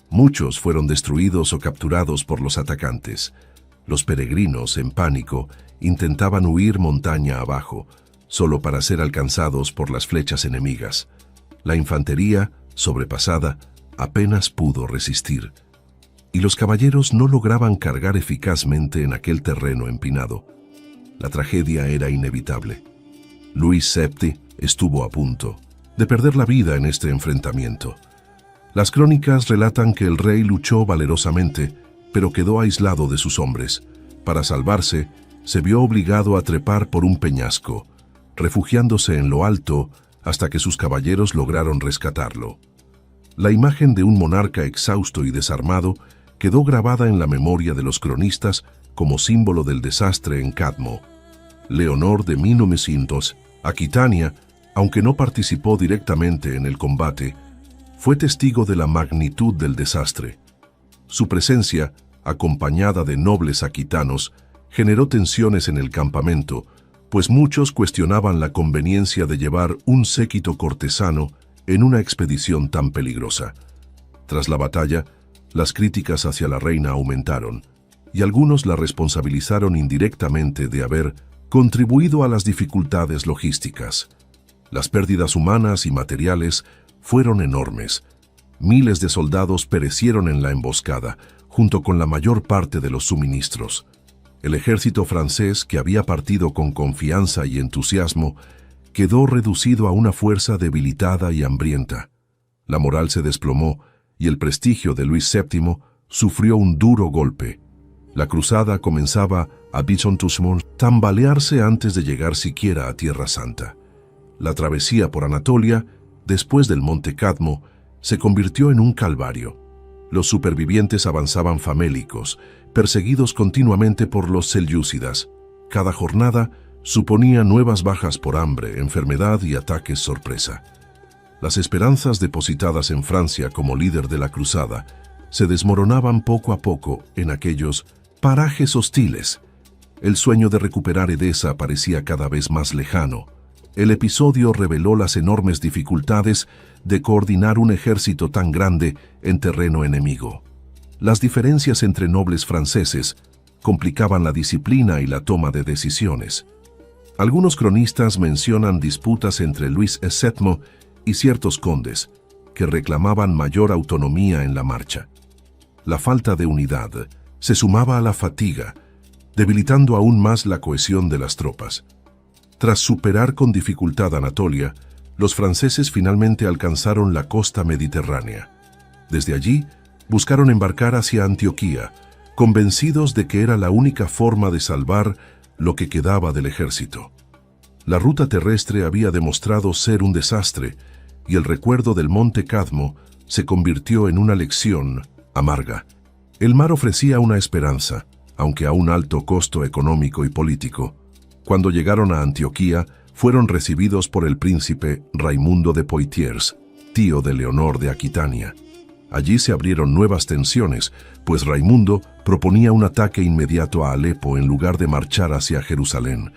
Muchos fueron destruidos o capturados por los atacantes. Los peregrinos, en pánico, intentaban huir montaña abajo, solo para ser alcanzados por las flechas enemigas. La infantería, sobrepasada, apenas pudo resistir, y los caballeros no lograban cargar eficazmente en aquel terreno empinado. La tragedia era inevitable. Luis VII estuvo a punto de perder la vida en este enfrentamiento. Las crónicas relatan que el rey luchó valerosamente, pero quedó aislado de sus hombres. Para salvarse, se vio obligado a trepar por un peñasco, refugiándose en lo alto hasta que sus caballeros lograron rescatarlo. La imagen de un monarca exhausto y desarmado quedó grabada en la memoria de los cronistas como símbolo del desastre en Cadmo. Leonor de 1900, Aquitania, aunque no participó directamente en el combate, fue testigo de la magnitud del desastre. Su presencia, acompañada de nobles aquitanos, generó tensiones en el campamento, pues muchos cuestionaban la conveniencia de llevar un séquito cortesano en una expedición tan peligrosa. Tras la batalla, las críticas hacia la reina aumentaron, y algunos la responsabilizaron indirectamente de haber contribuido a las dificultades logísticas. Las pérdidas humanas y materiales fueron enormes. Miles de soldados perecieron en la emboscada, junto con la mayor parte de los suministros. El ejército francés, que había partido con confianza y entusiasmo, quedó reducido a una fuerza debilitada y hambrienta. La moral se desplomó y el prestigio de Luis VII sufrió un duro golpe. La cruzada comenzaba a tambalearse antes de llegar siquiera a Tierra Santa. La travesía por Anatolia, después del monte Cadmo, se convirtió en un calvario. Los supervivientes avanzaban famélicos, perseguidos continuamente por los selyúcidas. Cada jornada suponía nuevas bajas por hambre, enfermedad y ataques sorpresa. Las esperanzas depositadas en Francia como líder de la cruzada se desmoronaban poco a poco en aquellos parajes hostiles. El sueño de recuperar Edesa parecía cada vez más lejano. El episodio reveló las enormes dificultades de coordinar un ejército tan grande en terreno enemigo. Las diferencias entre nobles franceses complicaban la disciplina y la toma de decisiones. Algunos cronistas mencionan disputas entre Luis VII y ciertos condes, que reclamaban mayor autonomía en la marcha. La falta de unidad se sumaba a la fatiga, debilitando aún más la cohesión de las tropas. Tras superar con dificultad Anatolia, los franceses finalmente alcanzaron la costa mediterránea. Desde allí, buscaron embarcar hacia Antioquía, convencidos de que era la única forma de salvar lo que quedaba del ejército. La ruta terrestre había demostrado ser un desastre, y el recuerdo del monte Cadmo se convirtió en una lección amarga. El mar ofrecía una esperanza, aunque a un alto costo económico y político. Cuando llegaron a Antioquía, fueron recibidos por el príncipe Raimundo de Poitiers, tío de Leonor de Aquitania. Allí se abrieron nuevas tensiones, pues Raimundo proponía un ataque inmediato a Alepo en lugar de marchar hacia Jerusalén.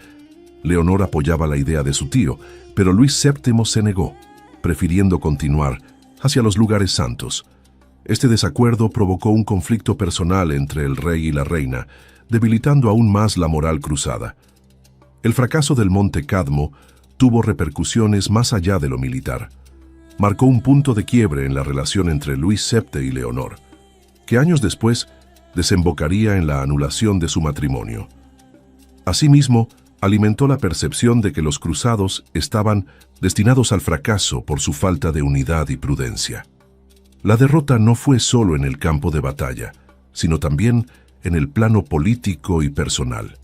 Leonor apoyaba la idea de su tío, pero Luis VII se negó, prefiriendo continuar hacia los lugares santos. Este desacuerdo provocó un conflicto personal entre el rey y la reina, debilitando aún más la moral cruzada. El fracaso del monte Cadmo tuvo repercusiones más allá de lo militar. Marcó un punto de quiebre en la relación entre Luis VII y Leonor, que años después desembocaría en la anulación de su matrimonio. Asimismo, alimentó la percepción de que los cruzados estaban destinados al fracaso por su falta de unidad y prudencia. La derrota no fue solo en el campo de batalla, sino también en el plano político y personal.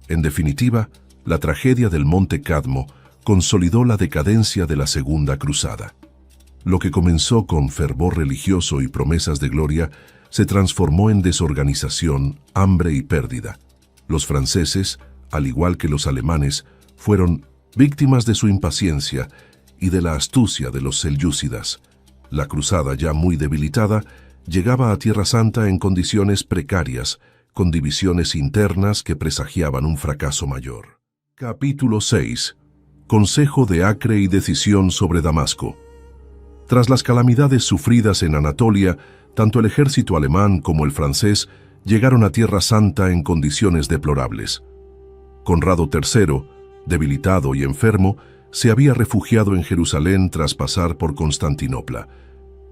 En definitiva, la tragedia del Monte Cadmo consolidó la decadencia de la Segunda Cruzada. Lo que comenzó con fervor religioso y promesas de gloria se transformó en desorganización, hambre y pérdida. Los franceses, al igual que los alemanes, fueron víctimas de su impaciencia y de la astucia de los selyúcidas. La cruzada, ya muy debilitada, llegaba a Tierra Santa en condiciones precarias, con divisiones internas que presagiaban un fracaso mayor. Capítulo 6. Consejo de Acre y decisión sobre Damasco. Tras las calamidades sufridas en Anatolia, tanto el ejército alemán como el francés llegaron a Tierra Santa en condiciones deplorables. Conrado III, debilitado y enfermo, se había refugiado en Jerusalén tras pasar por Constantinopla,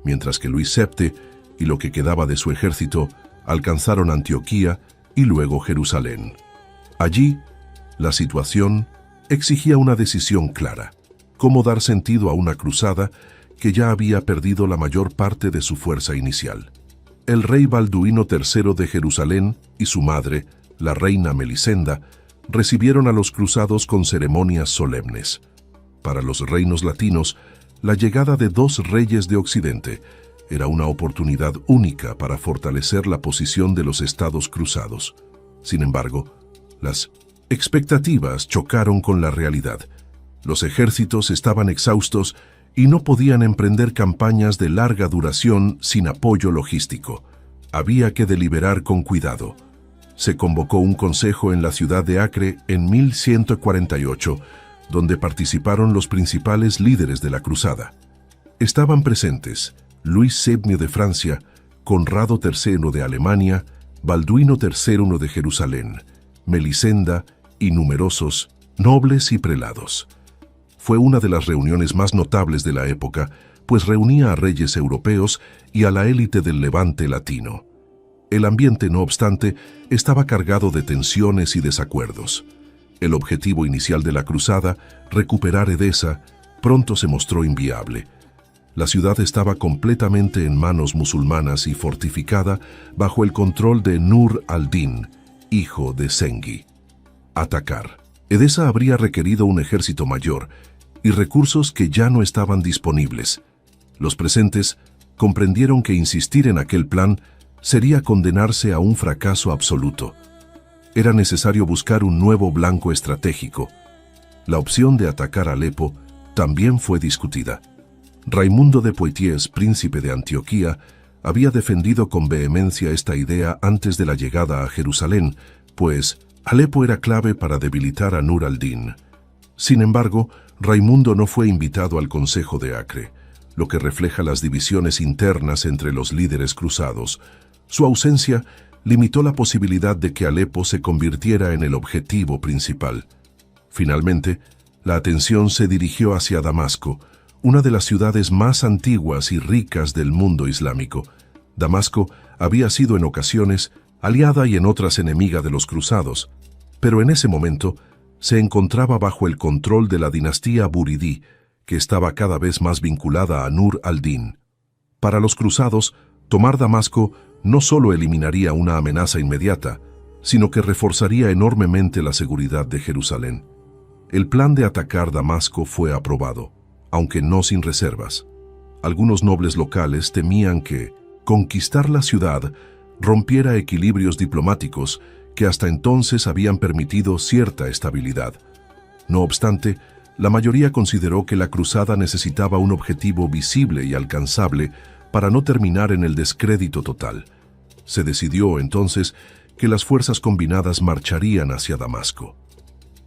mientras que Luis VII y lo que quedaba de su ejército alcanzaron Antioquía y luego Jerusalén. Allí, la situación exigía una decisión clara: cómo dar sentido a una cruzada que ya había perdido la mayor parte de su fuerza inicial. El rey Balduino III de Jerusalén y su madre, la reina Melisenda, recibieron a los cruzados con ceremonias solemnes. Para los reinos latinos, la llegada de dos reyes de Occidente era una oportunidad única para fortalecer la posición de los estados cruzados. Sin embargo, las expectativas chocaron con la realidad. Los ejércitos estaban exhaustos y no podían emprender campañas de larga duración sin apoyo logístico. Había que deliberar con cuidado. Se convocó un consejo en la ciudad de Acre en 1148, donde participaron los principales líderes de la cruzada. Estaban presentes Luis VII de Francia, Conrado III de Alemania, Balduino III de Jerusalén, Melisenda y numerosos nobles y prelados. Fue una de las reuniones más notables de la época, pues reunía a reyes europeos y a la élite del Levante latino. El ambiente, no obstante, estaba cargado de tensiones y desacuerdos. El objetivo inicial de la cruzada, recuperar Edesa, pronto se mostró inviable. La ciudad estaba completamente en manos musulmanas y fortificada bajo el control de Nur al-Din, hijo de Zengi. Atacar Edesa habría requerido un ejército mayor y recursos que ya no estaban disponibles. Los presentes comprendieron que insistir en aquel plan sería condenarse a un fracaso absoluto. Era necesario buscar un nuevo blanco estratégico. La opción de atacar Alepo también fue discutida. Raimundo de Poitiers, príncipe de Antioquía, había defendido con vehemencia esta idea antes de la llegada a Jerusalén, pues Alepo era clave para debilitar a Nur al-Din. Sin embargo, Raimundo no fue invitado al Consejo de Acre, lo que refleja las divisiones internas entre los líderes cruzados. Su ausencia limitó la posibilidad de que Alepo se convirtiera en el objetivo principal. Finalmente, la atención se dirigió hacia Damasco, una de las ciudades más antiguas y ricas del mundo islámico. Damasco había sido en ocasiones aliada y en otras enemiga de los cruzados, pero en ese momento se encontraba bajo el control de la dinastía Buridí, que estaba cada vez más vinculada a Nur al-Din. Para los cruzados, tomar Damasco no solo eliminaría una amenaza inmediata, sino que reforzaría enormemente la seguridad de Jerusalén. El plan de atacar Damasco fue aprobado, aunque no sin reservas. Algunos nobles locales temían que conquistar la ciudad rompiera equilibrios diplomáticos que hasta entonces habían permitido cierta estabilidad. No obstante, la mayoría consideró que la cruzada necesitaba un objetivo visible y alcanzable para no terminar en el descrédito total. Se decidió entonces que las fuerzas combinadas marcharían hacia Damasco.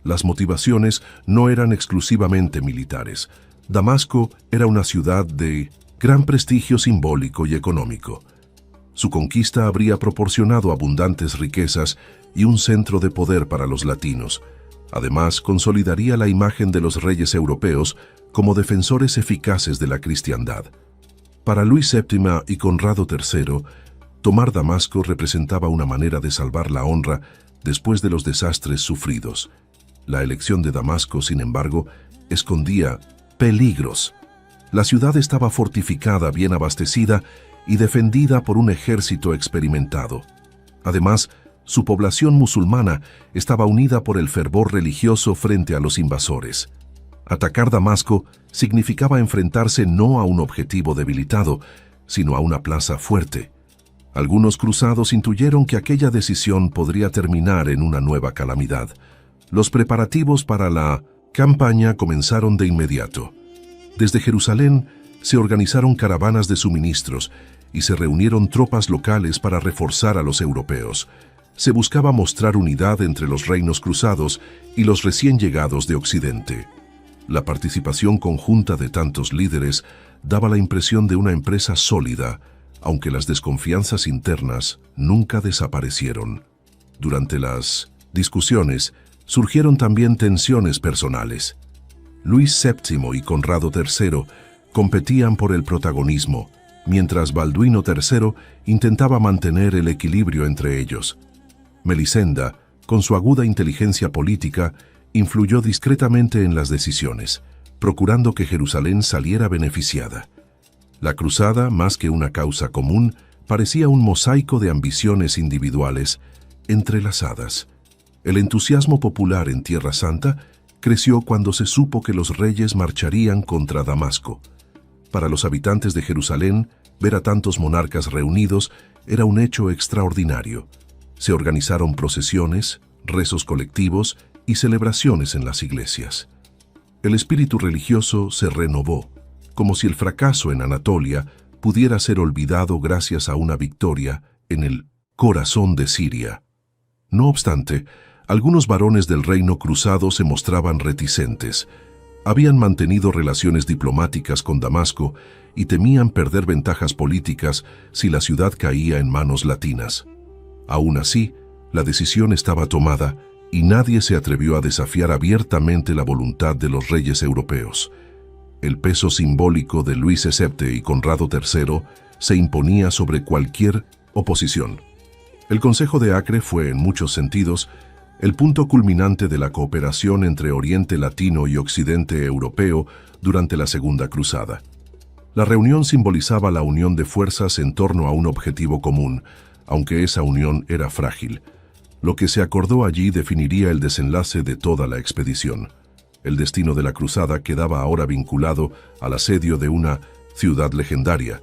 Las motivaciones no eran exclusivamente militares. Damasco era una ciudad de gran prestigio simbólico y económico. Su conquista habría proporcionado abundantes riquezas y un centro de poder para los latinos. Además, consolidaría la imagen de los reyes europeos como defensores eficaces de la cristiandad. Para Luis VII y Conrado III, tomar Damasco representaba una manera de salvar la honra después de los desastres sufridos. La elección de Damasco, sin embargo, escondía peligros. La ciudad estaba fortificada, bien abastecida y defendida por un ejército experimentado. Además, su población musulmana estaba unida por el fervor religioso frente a los invasores. Atacar Damasco significaba enfrentarse no a un objetivo debilitado, sino a una plaza fuerte. Algunos cruzados intuyeron que aquella decisión podría terminar en una nueva calamidad. Los preparativos para la campaña comenzaron de inmediato. Desde Jerusalén se organizaron caravanas de suministros y se reunieron tropas locales para reforzar a los europeos. Se buscaba mostrar unidad entre los reinos cruzados y los recién llegados de Occidente. La participación conjunta de tantos líderes daba la impresión de una empresa sólida, aunque las desconfianzas internas nunca desaparecieron. Durante las discusiones surgieron también tensiones personales. Luis VII y Conrado III competían por el protagonismo, mientras Balduino III intentaba mantener el equilibrio entre ellos. Melisenda, con su aguda inteligencia política, influyó discretamente en las decisiones, procurando que Jerusalén saliera beneficiada. La cruzada, más que una causa común, parecía un mosaico de ambiciones individuales entrelazadas. El entusiasmo popular en Tierra Santa creció cuando se supo que los reyes marcharían contra Damasco. Para los habitantes de Jerusalén, ver a tantos monarcas reunidos era un hecho extraordinario. Se organizaron procesiones, rezos colectivos y celebraciones en las iglesias. El espíritu religioso se renovó, como si el fracaso en Anatolia pudiera ser olvidado gracias a una victoria en el corazón de Siria. No obstante, algunos varones del reino cruzado se mostraban reticentes. Habían mantenido relaciones diplomáticas con Damasco y temían perder ventajas políticas si la ciudad caía en manos latinas. Aún así, la decisión estaba tomada y nadie se atrevió a desafiar abiertamente la voluntad de los reyes europeos. El peso simbólico de Luis VII y Conrado III se imponía sobre cualquier oposición. El Consejo de Acre fue, en muchos sentidos, el punto culminante de la cooperación entre Oriente Latino y Occidente Europeo durante la Segunda Cruzada. La reunión simbolizaba la unión de fuerzas en torno a un objetivo común, aunque esa unión era frágil. Lo que se acordó allí definiría el desenlace de toda la expedición. El destino de la cruzada quedaba ahora vinculado al asedio de una ciudad legendaria.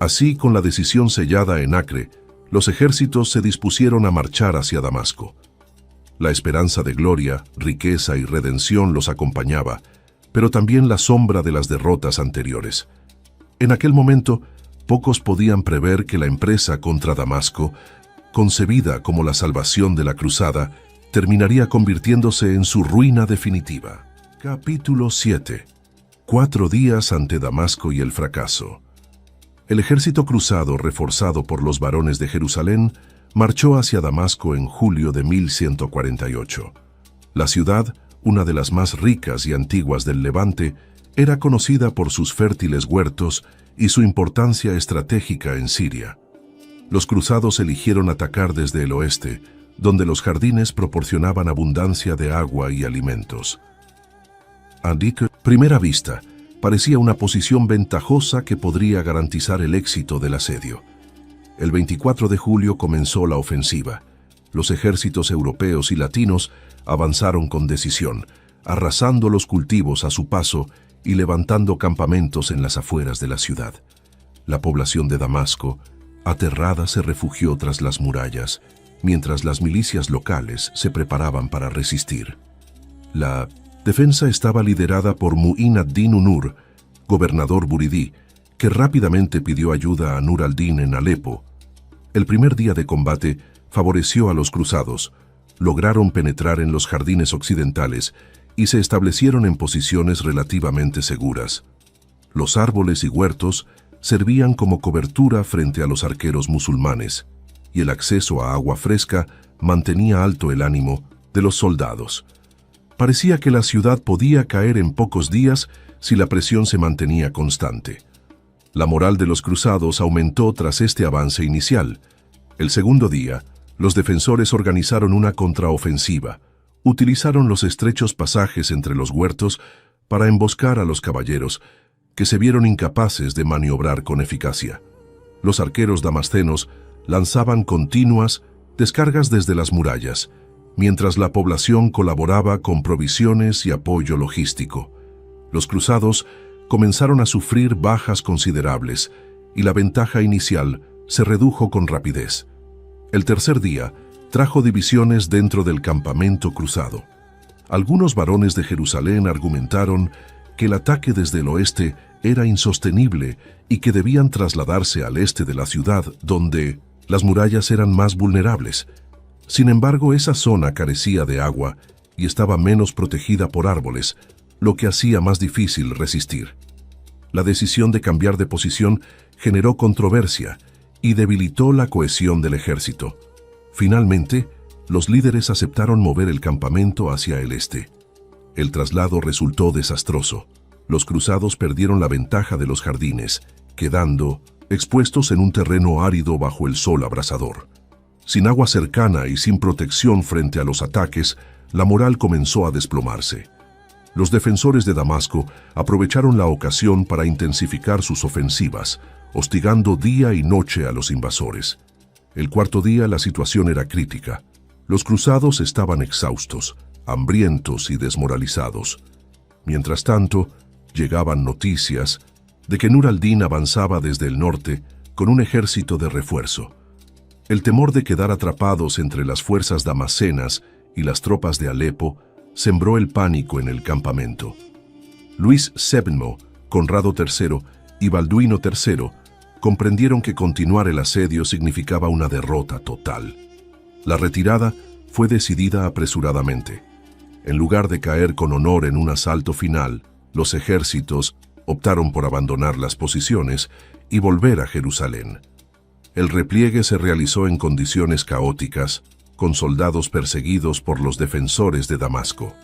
Así, con la decisión sellada en Acre, los ejércitos se dispusieron a marchar hacia Damasco. La esperanza de gloria, riqueza y redención los acompañaba, pero también la sombra de las derrotas anteriores. En aquel momento, pocos podían prever que la empresa contra Damasco, concebida como la salvación de la cruzada, terminaría convirtiéndose en su ruina definitiva. Capítulo 7. 4 días ante Damasco y el fracaso. El ejército cruzado, reforzado por los varones de Jerusalén, marchó hacia Damasco en julio de 1148. La ciudad, una de las más ricas y antiguas del Levante, era conocida por sus fértiles huertos y su importancia estratégica en Siria. Los cruzados eligieron atacar desde el oeste, donde los jardines proporcionaban abundancia de agua y alimentos. A primera vista, parecía una posición ventajosa que podría garantizar el éxito del asedio. El 24 de julio comenzó la ofensiva. Los ejércitos europeos y latinos avanzaron con decisión, arrasando los cultivos a su paso y levantando campamentos en las afueras de la ciudad. La población de Damasco, aterrada, se refugió tras las murallas, mientras las milicias locales se preparaban para resistir. La defensa estaba liderada por Mu'in ad-Din Unur, gobernador buridí, que rápidamente pidió ayuda a Nur al-Din en Alepo. El primer día de combate favoreció a los cruzados, lograron penetrar en los jardines occidentales y se establecieron en posiciones relativamente seguras. Los árboles y huertos servían como cobertura frente a los arqueros musulmanes, y el acceso a agua fresca mantenía alto el ánimo de los soldados. Parecía que la ciudad podía caer en pocos días si la presión se mantenía constante. La moral de los cruzados aumentó tras este avance inicial. El segundo día, los defensores organizaron una contraofensiva. Utilizaron los estrechos pasajes entre los huertos para emboscar a los caballeros, que se vieron incapaces de maniobrar con eficacia. Los arqueros damascenos lanzaban continuas descargas desde las murallas, mientras la población colaboraba con provisiones y apoyo logístico. Los cruzados comenzaron a sufrir bajas considerables y la ventaja inicial se redujo con rapidez. El tercer día trajo divisiones dentro del campamento cruzado. Algunos varones de Jerusalén argumentaron que el ataque desde el oeste era insostenible y que debían trasladarse al este de la ciudad, donde las murallas eran más vulnerables. Sin embargo, esa zona carecía de agua y estaba menos protegida por árboles, lo que hacía más difícil resistir. La decisión de cambiar de posición generó controversia y debilitó la cohesión del ejército. Finalmente, los líderes aceptaron mover el campamento hacia el este. El traslado resultó desastroso. Los cruzados perdieron la ventaja de los jardines, quedando expuestos en un terreno árido bajo el sol abrasador. Sin agua cercana y sin protección frente a los ataques, la moral comenzó a desplomarse. Los defensores de Damasco aprovecharon la ocasión para intensificar sus ofensivas, hostigando día y noche a los invasores. El cuarto día la situación era crítica. Los cruzados estaban exhaustos, hambrientos y desmoralizados. Mientras tanto, llegaban noticias de que Nur al-Din avanzaba desde el norte con un ejército de refuerzo. El temor de quedar atrapados entre las fuerzas damasenas y las tropas de Alepo sembró el pánico en el campamento. Luis VII, Conrado III y Balduino III comprendieron que continuar el asedio significaba una derrota total. La retirada fue decidida apresuradamente. En lugar de caer con honor en un asalto final, los ejércitos optaron por abandonar las posiciones y volver a Jerusalén. El repliegue se realizó en condiciones caóticas, con soldados perseguidos por los defensores de Damasco.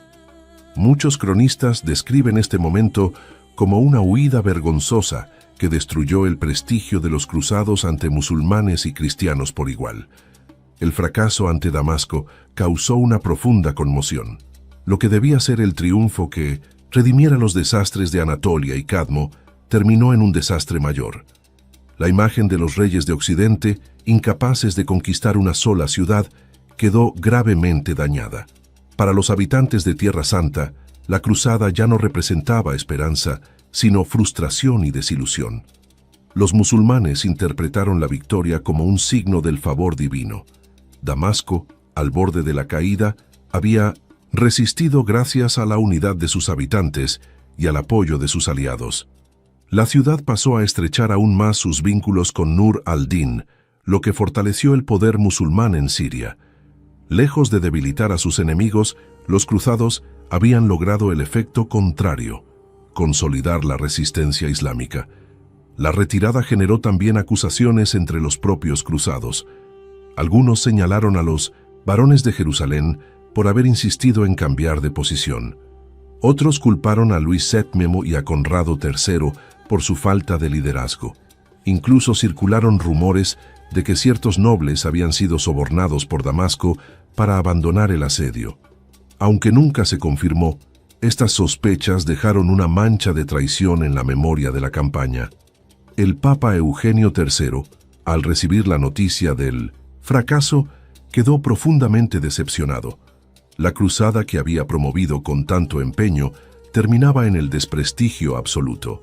Muchos cronistas describen este momento como una huida vergonzosa que destruyó el prestigio de los cruzados ante musulmanes y cristianos por igual. El fracaso ante Damasco causó una profunda conmoción. Lo que debía ser el triunfo que redimiera los desastres de Anatolia y Cadmo terminó en un desastre mayor. La imagen de los reyes de Occidente, incapaces de conquistar una sola ciudad, quedó gravemente dañada. Para los habitantes de Tierra Santa, la cruzada ya no representaba esperanza, sino frustración y desilusión. Los musulmanes interpretaron la victoria como un signo del favor divino. Damasco, al borde de la caída, había resistido gracias a la unidad de sus habitantes y al apoyo de sus aliados. La ciudad pasó a estrechar aún más sus vínculos con Nur al-Din, lo que fortaleció el poder musulmán en Siria. Lejos de debilitar a sus enemigos, los cruzados habían logrado el efecto contrario: consolidar la resistencia islámica. La retirada generó también acusaciones entre los propios cruzados. Algunos señalaron a los varones de Jerusalén por haber insistido en cambiar de posición. Otros culparon a Luis VII y a Conrado III por su falta de liderazgo. Incluso circularon rumores de que ciertos nobles habían sido sobornados por Damasco para abandonar el asedio. Aunque nunca se confirmó, estas sospechas dejaron una mancha de traición en la memoria de la campaña. El Papa Eugenio III, al recibir la noticia del fracaso, quedó profundamente decepcionado. La cruzada que había promovido con tanto empeño terminaba en el desprestigio absoluto.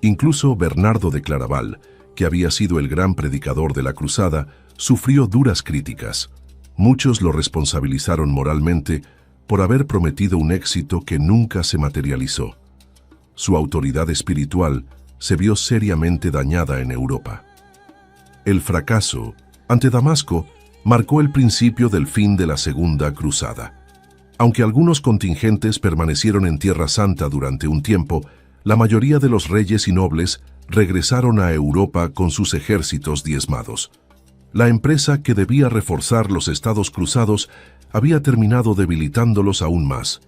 Incluso Bernardo de Claraval, que había sido el gran predicador de la cruzada, sufrió duras críticas. Muchos lo responsabilizaron moralmente por haber prometido un éxito que nunca se materializó. Su autoridad espiritual se vio seriamente dañada en Europa. El fracaso ante Damasco marcó el principio del fin de la Segunda Cruzada. Aunque algunos contingentes permanecieron en Tierra Santa durante un tiempo, la mayoría de los reyes y nobles regresaron a Europa con sus ejércitos diezmados. La empresa que debía reforzar los estados cruzados había terminado debilitándolos aún más.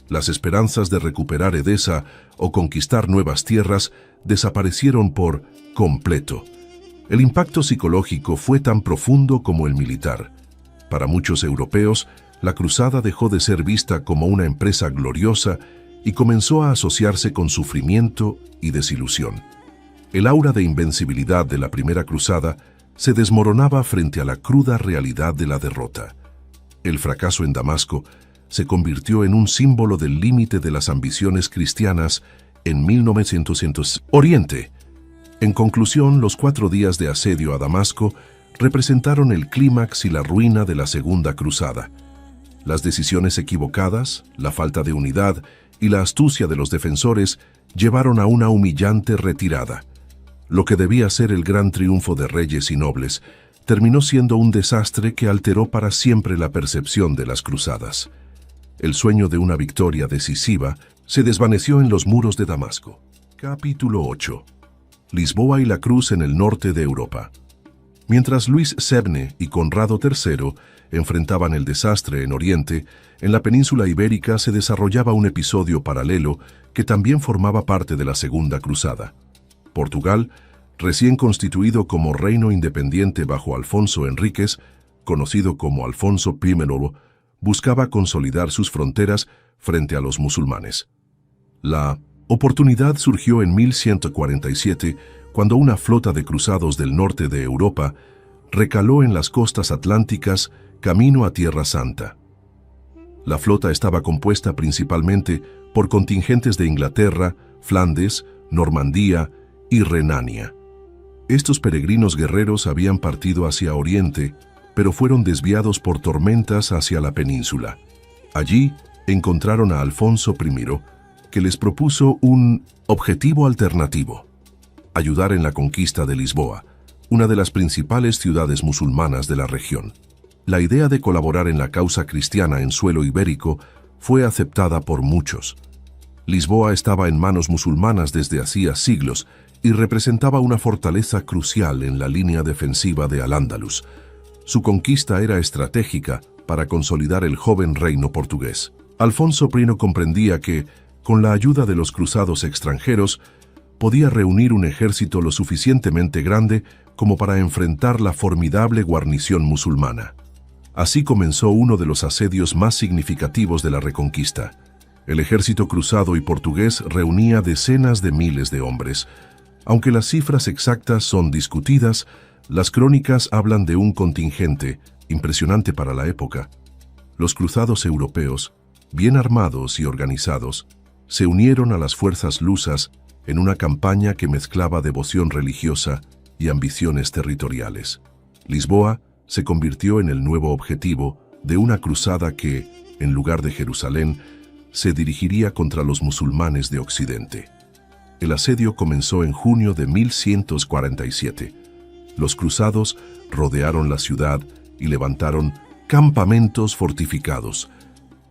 Las esperanzas de recuperar Edesa o conquistar nuevas tierras desaparecieron por completo. El impacto psicológico fue tan profundo como el militar. Para muchos europeos, la cruzada dejó de ser vista como una empresa gloriosa y comenzó a asociarse con sufrimiento y desilusión. El aura de invencibilidad de la primera cruzada se desmoronaba frente a la cruda realidad de la derrota. El fracaso en Damasco se convirtió en un símbolo del límite de las ambiciones cristianas en 1900. Oriente. En conclusión, los 4 días de asedio a Damasco representaron el clímax y la ruina de la Segunda Cruzada. Las decisiones equivocadas, la falta de unidad y la astucia de los defensores llevaron a una humillante retirada. Lo que debía ser el gran triunfo de reyes y nobles terminó siendo un desastre que alteró para siempre la percepción de las cruzadas. El sueño de una victoria decisiva se desvaneció en los muros de Damasco. Capítulo 8. Lisboa y la cruz en el norte de Europa. Mientras Luis Sebne y Conrado III enfrentaban el desastre en Oriente, en la península ibérica se desarrollaba un episodio paralelo que también formaba parte de la Segunda Cruzada. Portugal, recién constituido como reino independiente bajo Alfonso Enríquez, conocido como Alfonso I, buscaba consolidar sus fronteras frente a los musulmanes. La oportunidad surgió en 1147, cuando una flota de cruzados del norte de Europa recaló en las costas atlánticas camino a Tierra Santa. La flota estaba compuesta principalmente por contingentes de Inglaterra, Flandes, Normandía y Renania. Estos peregrinos guerreros habían partido hacia Oriente, pero fueron desviados por tormentas hacia la península. Allí encontraron a Alfonso I, que les propuso un objetivo alternativo: ayudar en la conquista de Lisboa, una de las principales ciudades musulmanas de la región. La idea de colaborar en la causa cristiana en suelo ibérico fue aceptada por muchos. Lisboa estaba en manos musulmanas desde hacía siglos y representaba una fortaleza crucial en la línea defensiva de Al-Ándalus. Su conquista era estratégica para consolidar el joven reino portugués. Alfonso I comprendía que, con la ayuda de los cruzados extranjeros, podía reunir un ejército lo suficientemente grande como para enfrentar la formidable guarnición musulmana. Así comenzó uno de los asedios más significativos de la Reconquista. El ejército cruzado y portugués reunía decenas de miles de hombres. Aunque las cifras exactas son discutidas, las crónicas hablan de un contingente impresionante para la época. Los cruzados europeos, bien armados y organizados, se unieron a las fuerzas lusas en una campaña que mezclaba devoción religiosa y ambiciones territoriales. Lisboa se convirtió en el nuevo objetivo de una cruzada que, en lugar de Jerusalén, se dirigiría contra los musulmanes de Occidente. El asedio comenzó en junio de 1147. Los cruzados rodearon la ciudad y levantaron campamentos fortificados.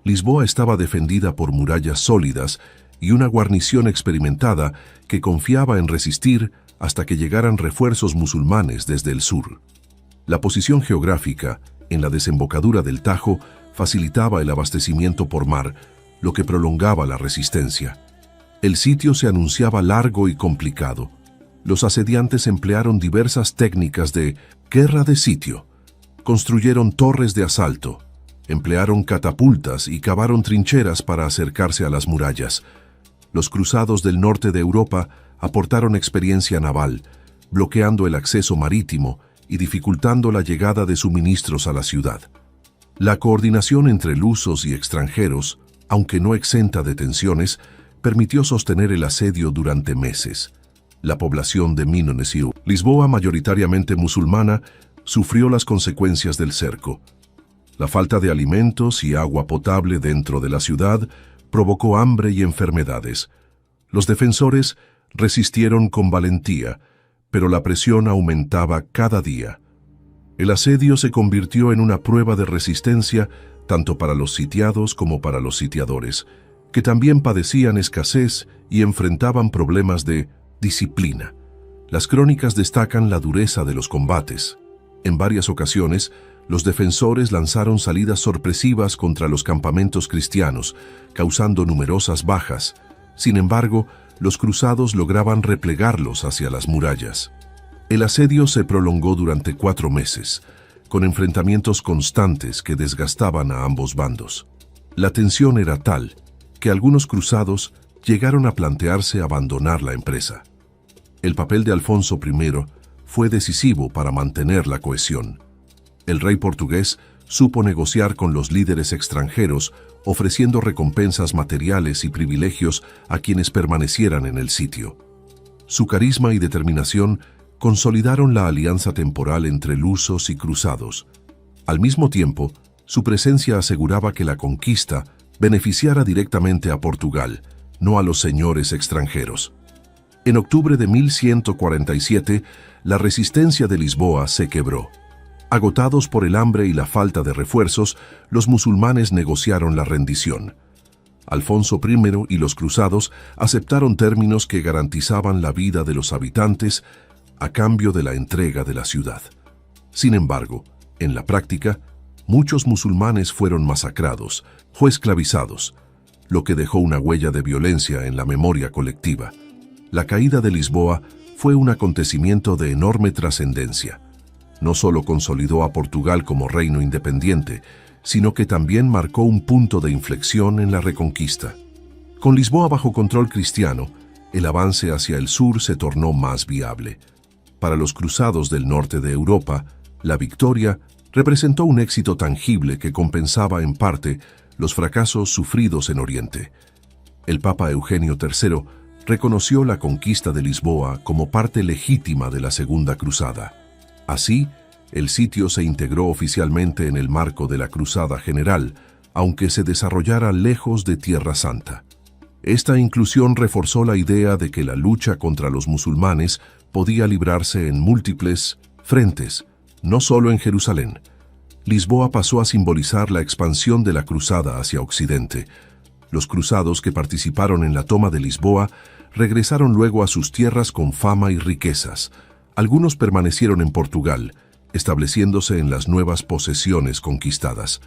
Lisboa estaba defendida por murallas sólidas y una guarnición experimentada que confiaba en resistir hasta que llegaran refuerzos musulmanes desde el sur. La posición geográfica, en la desembocadura del Tajo, facilitaba el abastecimiento por mar, lo que prolongaba la resistencia. El sitio se anunciaba largo y complicado. Los asediantes emplearon diversas técnicas de guerra de sitio. Construyeron torres de asalto, emplearon catapultas y cavaron trincheras para acercarse a las murallas. Los cruzados del norte de Europa aportaron experiencia naval, bloqueando el acceso marítimo y dificultando la llegada de suministros a la ciudad. La coordinación entre lusos y extranjeros, aunque no exenta de tensiones, permitió sostener el asedio durante meses. La población de Minonesiu, Lisboa mayoritariamente musulmana, sufrió las consecuencias del cerco. La falta de alimentos y agua potable dentro de la ciudad provocó hambre y enfermedades. Los defensores resistieron con valentía, pero la presión aumentaba cada día. El asedio se convirtió en una prueba de resistencia tanto para los sitiados como para los sitiadores, que también padecían escasez y enfrentaban problemas de disciplina. Las crónicas destacan la dureza de los combates. En varias ocasiones, los defensores lanzaron salidas sorpresivas contra los campamentos cristianos, causando numerosas bajas. Sin embargo, los cruzados lograban replegarlos hacia las murallas. El asedio se prolongó durante 4 meses, con enfrentamientos constantes que desgastaban a ambos bandos. La tensión era tal que algunos cruzados llegaron a plantearse abandonar la empresa. El papel de Alfonso I fue decisivo para mantener la cohesión. El rey portugués supo negociar con los líderes extranjeros, ofreciendo recompensas materiales y privilegios a quienes permanecieran en el sitio. Su carisma y determinación consolidaron la alianza temporal entre lusos y cruzados. Al mismo tiempo, su presencia aseguraba que la conquista beneficiara directamente a Portugal, no a los señores extranjeros. En octubre de 1147, la resistencia de Lisboa se quebró. Agotados por el hambre y la falta de refuerzos, los musulmanes negociaron la rendición. Alfonso I y los cruzados aceptaron términos que garantizaban la vida de los habitantes a cambio de la entrega de la ciudad. Sin embargo, en la práctica, muchos musulmanes fueron masacrados o esclavizados, lo que dejó una huella de violencia en la memoria colectiva. La caída de Lisboa fue un acontecimiento de enorme trascendencia. No solo consolidó a Portugal como reino independiente, sino que también marcó un punto de inflexión en la reconquista. Con Lisboa bajo control cristiano, el avance hacia el sur se tornó más viable. Para los cruzados del norte de Europa, la victoria representó un éxito tangible que compensaba en parte los fracasos sufridos en Oriente. El Papa Eugenio III reconoció la conquista de Lisboa como parte legítima de la Segunda Cruzada. Así, el sitio se integró oficialmente en el marco de la Cruzada General, aunque se desarrollara lejos de Tierra Santa. Esta inclusión reforzó la idea de que la lucha contra los musulmanes podía librarse en múltiples frentes, no solo en Jerusalén. Lisboa pasó a simbolizar la expansión de la cruzada hacia Occidente. Los cruzados que participaron en la toma de Lisboa regresaron luego a sus tierras con fama y riquezas. Algunos permanecieron en Portugal, estableciéndose en las nuevas posesiones conquistadas.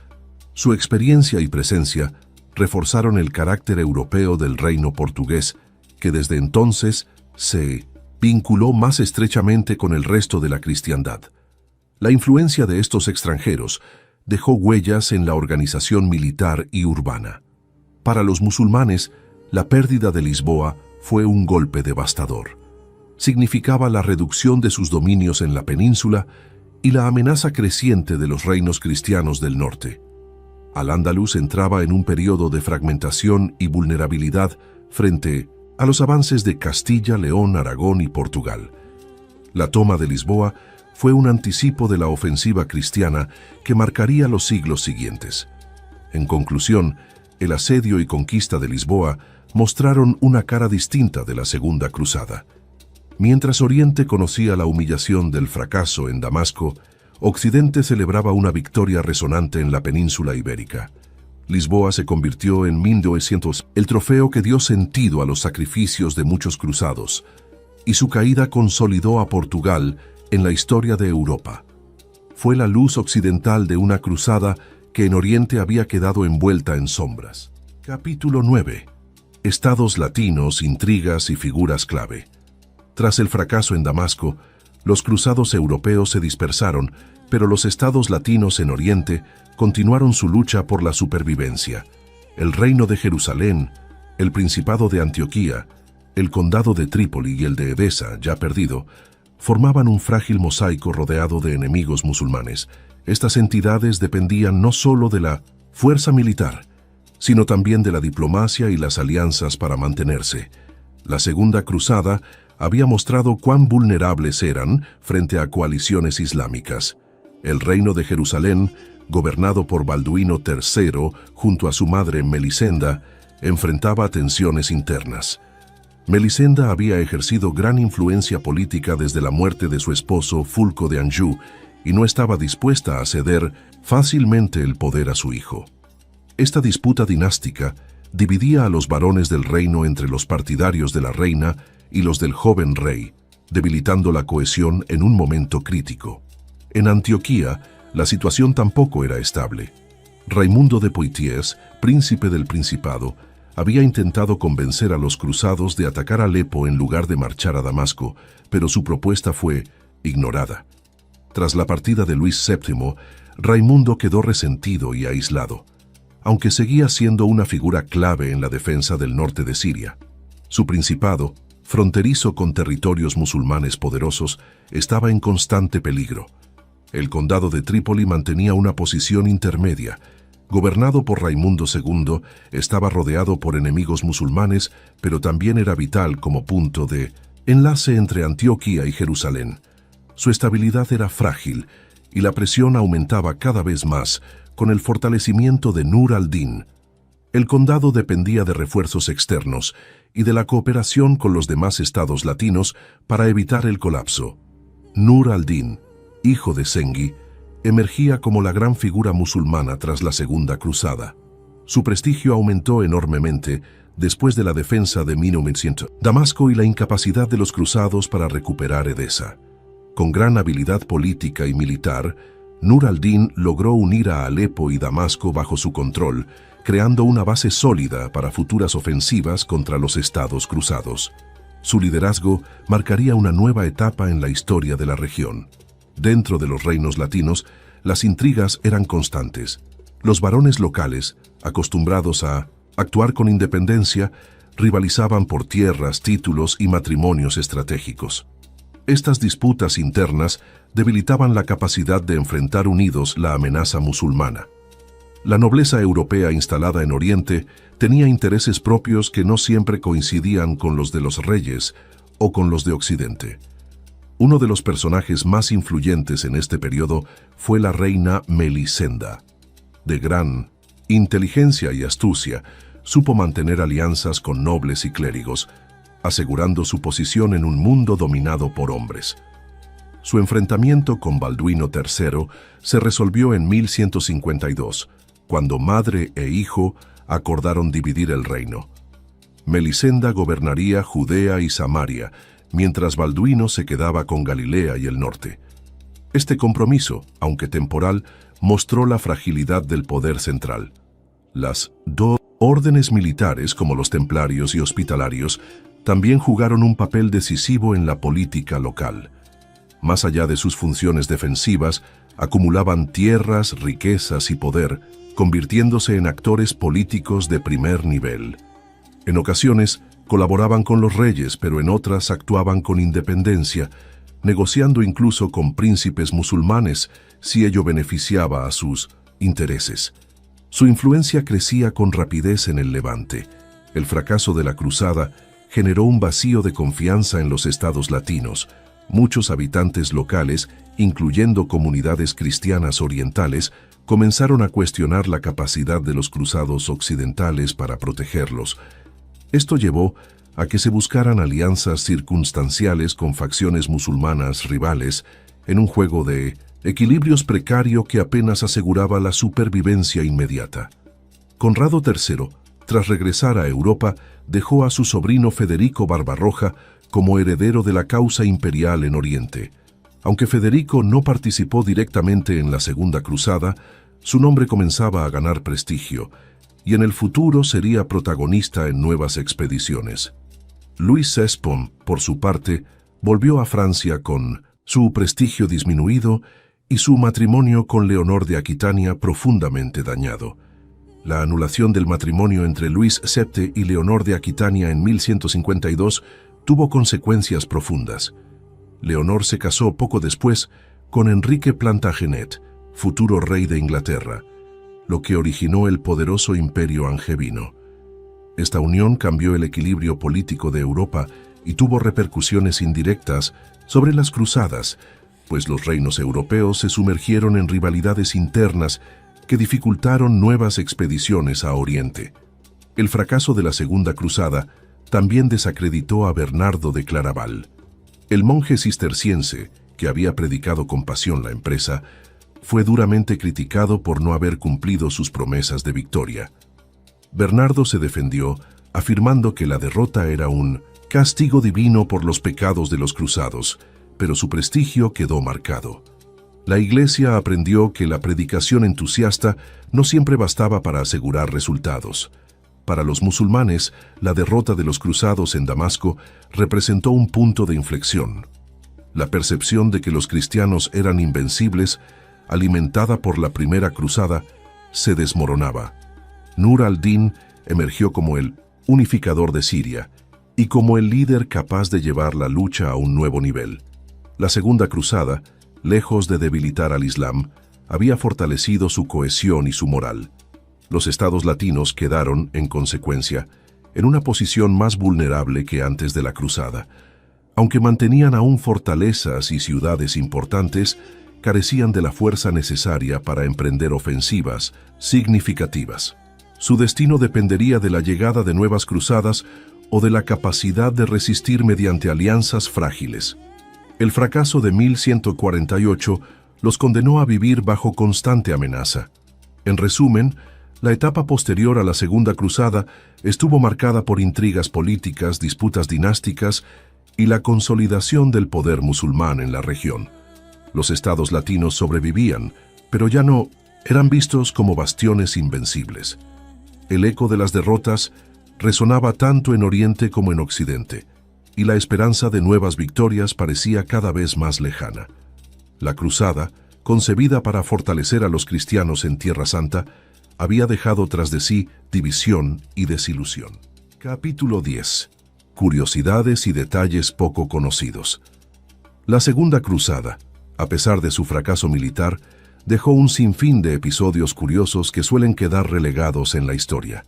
Su experiencia y presencia reforzaron el carácter europeo del reino portugués, que desde entonces se vinculó más estrechamente con el resto de la cristiandad. La influencia de estos extranjeros dejó huellas en la organización militar y urbana. Para los musulmanes, la pérdida de Lisboa fue un golpe devastador. Significaba la reducción de sus dominios en la península y la amenaza creciente de los reinos cristianos del norte. Al-Ándalus entraba en un periodo de fragmentación y vulnerabilidad frente a los avances de Castilla, León, Aragón y Portugal. La toma de Lisboa fue un anticipo de la ofensiva cristiana que marcaría los siglos siguientes. En conclusión, el asedio y conquista de Lisboa mostraron una cara distinta de la Segunda Cruzada. Mientras Oriente conocía la humillación del fracaso en Damasco, Occidente celebraba una victoria resonante en la península ibérica. Lisboa se convirtió en 1900 el trofeo que dio sentido a los sacrificios de muchos cruzados, y su caída consolidó a Portugal en la historia de Europa. Fue la luz occidental de una cruzada que en Oriente había quedado envuelta en sombras. Capítulo 9. Estados latinos, intrigas y figuras clave. Tras el fracaso en Damasco, los cruzados europeos se dispersaron, pero los estados latinos en Oriente continuaron su lucha por la supervivencia. El reino de Jerusalén, el principado de Antioquía, el condado de Trípoli y el de Edesa, ya perdido, formaban un frágil mosaico rodeado de enemigos musulmanes. Estas entidades dependían no solo de la fuerza militar, sino también de la diplomacia y las alianzas para mantenerse. La Segunda Cruzada había mostrado cuán vulnerables eran frente a coaliciones islámicas. El reino de Jerusalén, gobernado por Balduino III junto a su madre Melisenda, enfrentaba tensiones internas. Melisenda había ejercido gran influencia política desde la muerte de su esposo Fulco de Anjou y no estaba dispuesta a ceder fácilmente el poder a su hijo. Esta disputa dinástica dividía a los varones del reino entre los partidarios de la reina y los del joven rey, debilitando la cohesión en un momento crítico. En Antioquía, la situación tampoco era estable. Raimundo de Poitiers, príncipe del Principado, había intentado convencer a los cruzados de atacar Alepo en lugar de marchar a Damasco, pero su propuesta fue ignorada. Tras la partida de Luis VII, Raimundo quedó resentido y aislado, aunque seguía siendo una figura clave en la defensa del norte de Siria. Su principado, fronterizo con territorios musulmanes poderosos, estaba en constante peligro. El condado de Trípoli mantenía una posición intermedia. Gobernado por Raimundo II, estaba rodeado por enemigos musulmanes, pero también era vital como punto de enlace entre Antioquía y Jerusalén. Su estabilidad era frágil y la presión aumentaba cada vez más con el fortalecimiento de Nur al-Din. El condado dependía de refuerzos externos y de la cooperación con los demás estados latinos para evitar el colapso. Nur al-Din, hijo de Zengi, emergía como la gran figura musulmana tras la Segunda Cruzada. Su prestigio aumentó enormemente después de la defensa de 1900, Damasco y la incapacidad de los cruzados para recuperar Edesa. Con gran habilidad política y militar, Nur al-Din logró unir a Alepo y Damasco bajo su control, creando una base sólida para futuras ofensivas contra los estados cruzados. Su liderazgo marcaría una nueva etapa en la historia de la región. Dentro de los reinos latinos, las intrigas eran constantes. Los varones locales, acostumbrados a actuar con independencia, rivalizaban por tierras, títulos y matrimonios estratégicos. Estas disputas internas debilitaban la capacidad de enfrentar unidos la amenaza musulmana. La nobleza europea instalada en Oriente tenía intereses propios que no siempre coincidían con los de los reyes o con los de Occidente. Uno de los personajes más influyentes en este periodo fue la reina Melisenda. De gran inteligencia y astucia, supo mantener alianzas con nobles y clérigos, asegurando su posición en un mundo dominado por hombres. Su enfrentamiento con Balduino III se resolvió en 1152, cuando madre e hijo acordaron dividir el reino. Melisenda gobernaría Judea y Samaria, mientras Balduino se quedaba con Galilea y el norte. Este compromiso, aunque temporal, mostró la fragilidad del poder central. Las dos órdenes militares, como los templarios y hospitalarios, también jugaron un papel decisivo en la política local. Más allá de sus funciones defensivas, acumulaban tierras, riquezas y poder, convirtiéndose en actores políticos de primer nivel. En ocasiones, colaboraban con los reyes, pero en otras actuaban con independencia, negociando incluso con príncipes musulmanes si ello beneficiaba a sus intereses. Su influencia crecía con rapidez en el Levante. El fracaso de la cruzada generó un vacío de confianza en los estados latinos. Muchos habitantes locales, incluyendo comunidades cristianas orientales, comenzaron a cuestionar la capacidad de los cruzados occidentales para protegerlos. Esto llevó a que se buscaran alianzas circunstanciales con facciones musulmanas rivales en un juego de equilibrios precario que apenas aseguraba la supervivencia inmediata. Conrado III, tras regresar a Europa, dejó a su sobrino Federico Barbarroja como heredero de la causa imperial en Oriente. Aunque Federico no participó directamente en la Segunda Cruzada, su nombre comenzaba a ganar prestigio, y en el futuro sería protagonista en nuevas expediciones. Luis Cesbron, por su parte, volvió a Francia con su prestigio disminuido y su matrimonio con Leonor de Aquitania profundamente dañado. La anulación del matrimonio entre Luis VII y Leonor de Aquitania en 1152 tuvo consecuencias profundas. Leonor se casó poco después con Enrique Plantagenet, futuro rey de Inglaterra, lo que originó el poderoso imperio angevino. Esta unión cambió el equilibrio político de Europa y tuvo repercusiones indirectas sobre las cruzadas, pues los reinos europeos se sumergieron en rivalidades internas que dificultaron nuevas expediciones a Oriente. El fracaso de la Segunda Cruzada también desacreditó a Bernardo de Claraval. El monje cisterciense, que había predicado con pasión la empresa, fue duramente criticado por no haber cumplido sus promesas de victoria. Bernardo se defendió, afirmando que la derrota era un castigo divino por los pecados de los cruzados, pero su prestigio quedó marcado. La Iglesia aprendió que la predicación entusiasta no siempre bastaba para asegurar resultados. Para los musulmanes, la derrota de los cruzados en Damasco representó un punto de inflexión. La percepción de que los cristianos eran invencibles, alimentada por la Primera Cruzada, se desmoronaba. Nur al-Din emergió como el unificador de Siria, y como el líder capaz de llevar la lucha a un nuevo nivel. La Segunda Cruzada, lejos de debilitar al Islam, había fortalecido su cohesión y su moral. Los estados latinos quedaron, en consecuencia, en una posición más vulnerable que antes de la cruzada. Aunque mantenían aún fortalezas y ciudades importantes, carecían de la fuerza necesaria para emprender ofensivas significativas. Su destino dependería de la llegada de nuevas cruzadas o de la capacidad de resistir mediante alianzas frágiles. El fracaso de 1148 los condenó a vivir bajo constante amenaza. En resumen, la etapa posterior a la Segunda Cruzada estuvo marcada por intrigas políticas, disputas dinásticas y la consolidación del poder musulmán en la región. Los estados latinos sobrevivían, pero ya no eran vistos como bastiones invencibles. El eco de las derrotas resonaba tanto en Oriente como en Occidente, y la esperanza de nuevas victorias parecía cada vez más lejana. La cruzada, concebida para fortalecer a los cristianos en Tierra Santa, había dejado tras de sí división y desilusión. Capítulo 10. Curiosidades y detalles poco conocidos. La Segunda Cruzada, a pesar de su fracaso militar, dejó un sinfín de episodios curiosos que suelen quedar relegados en la historia.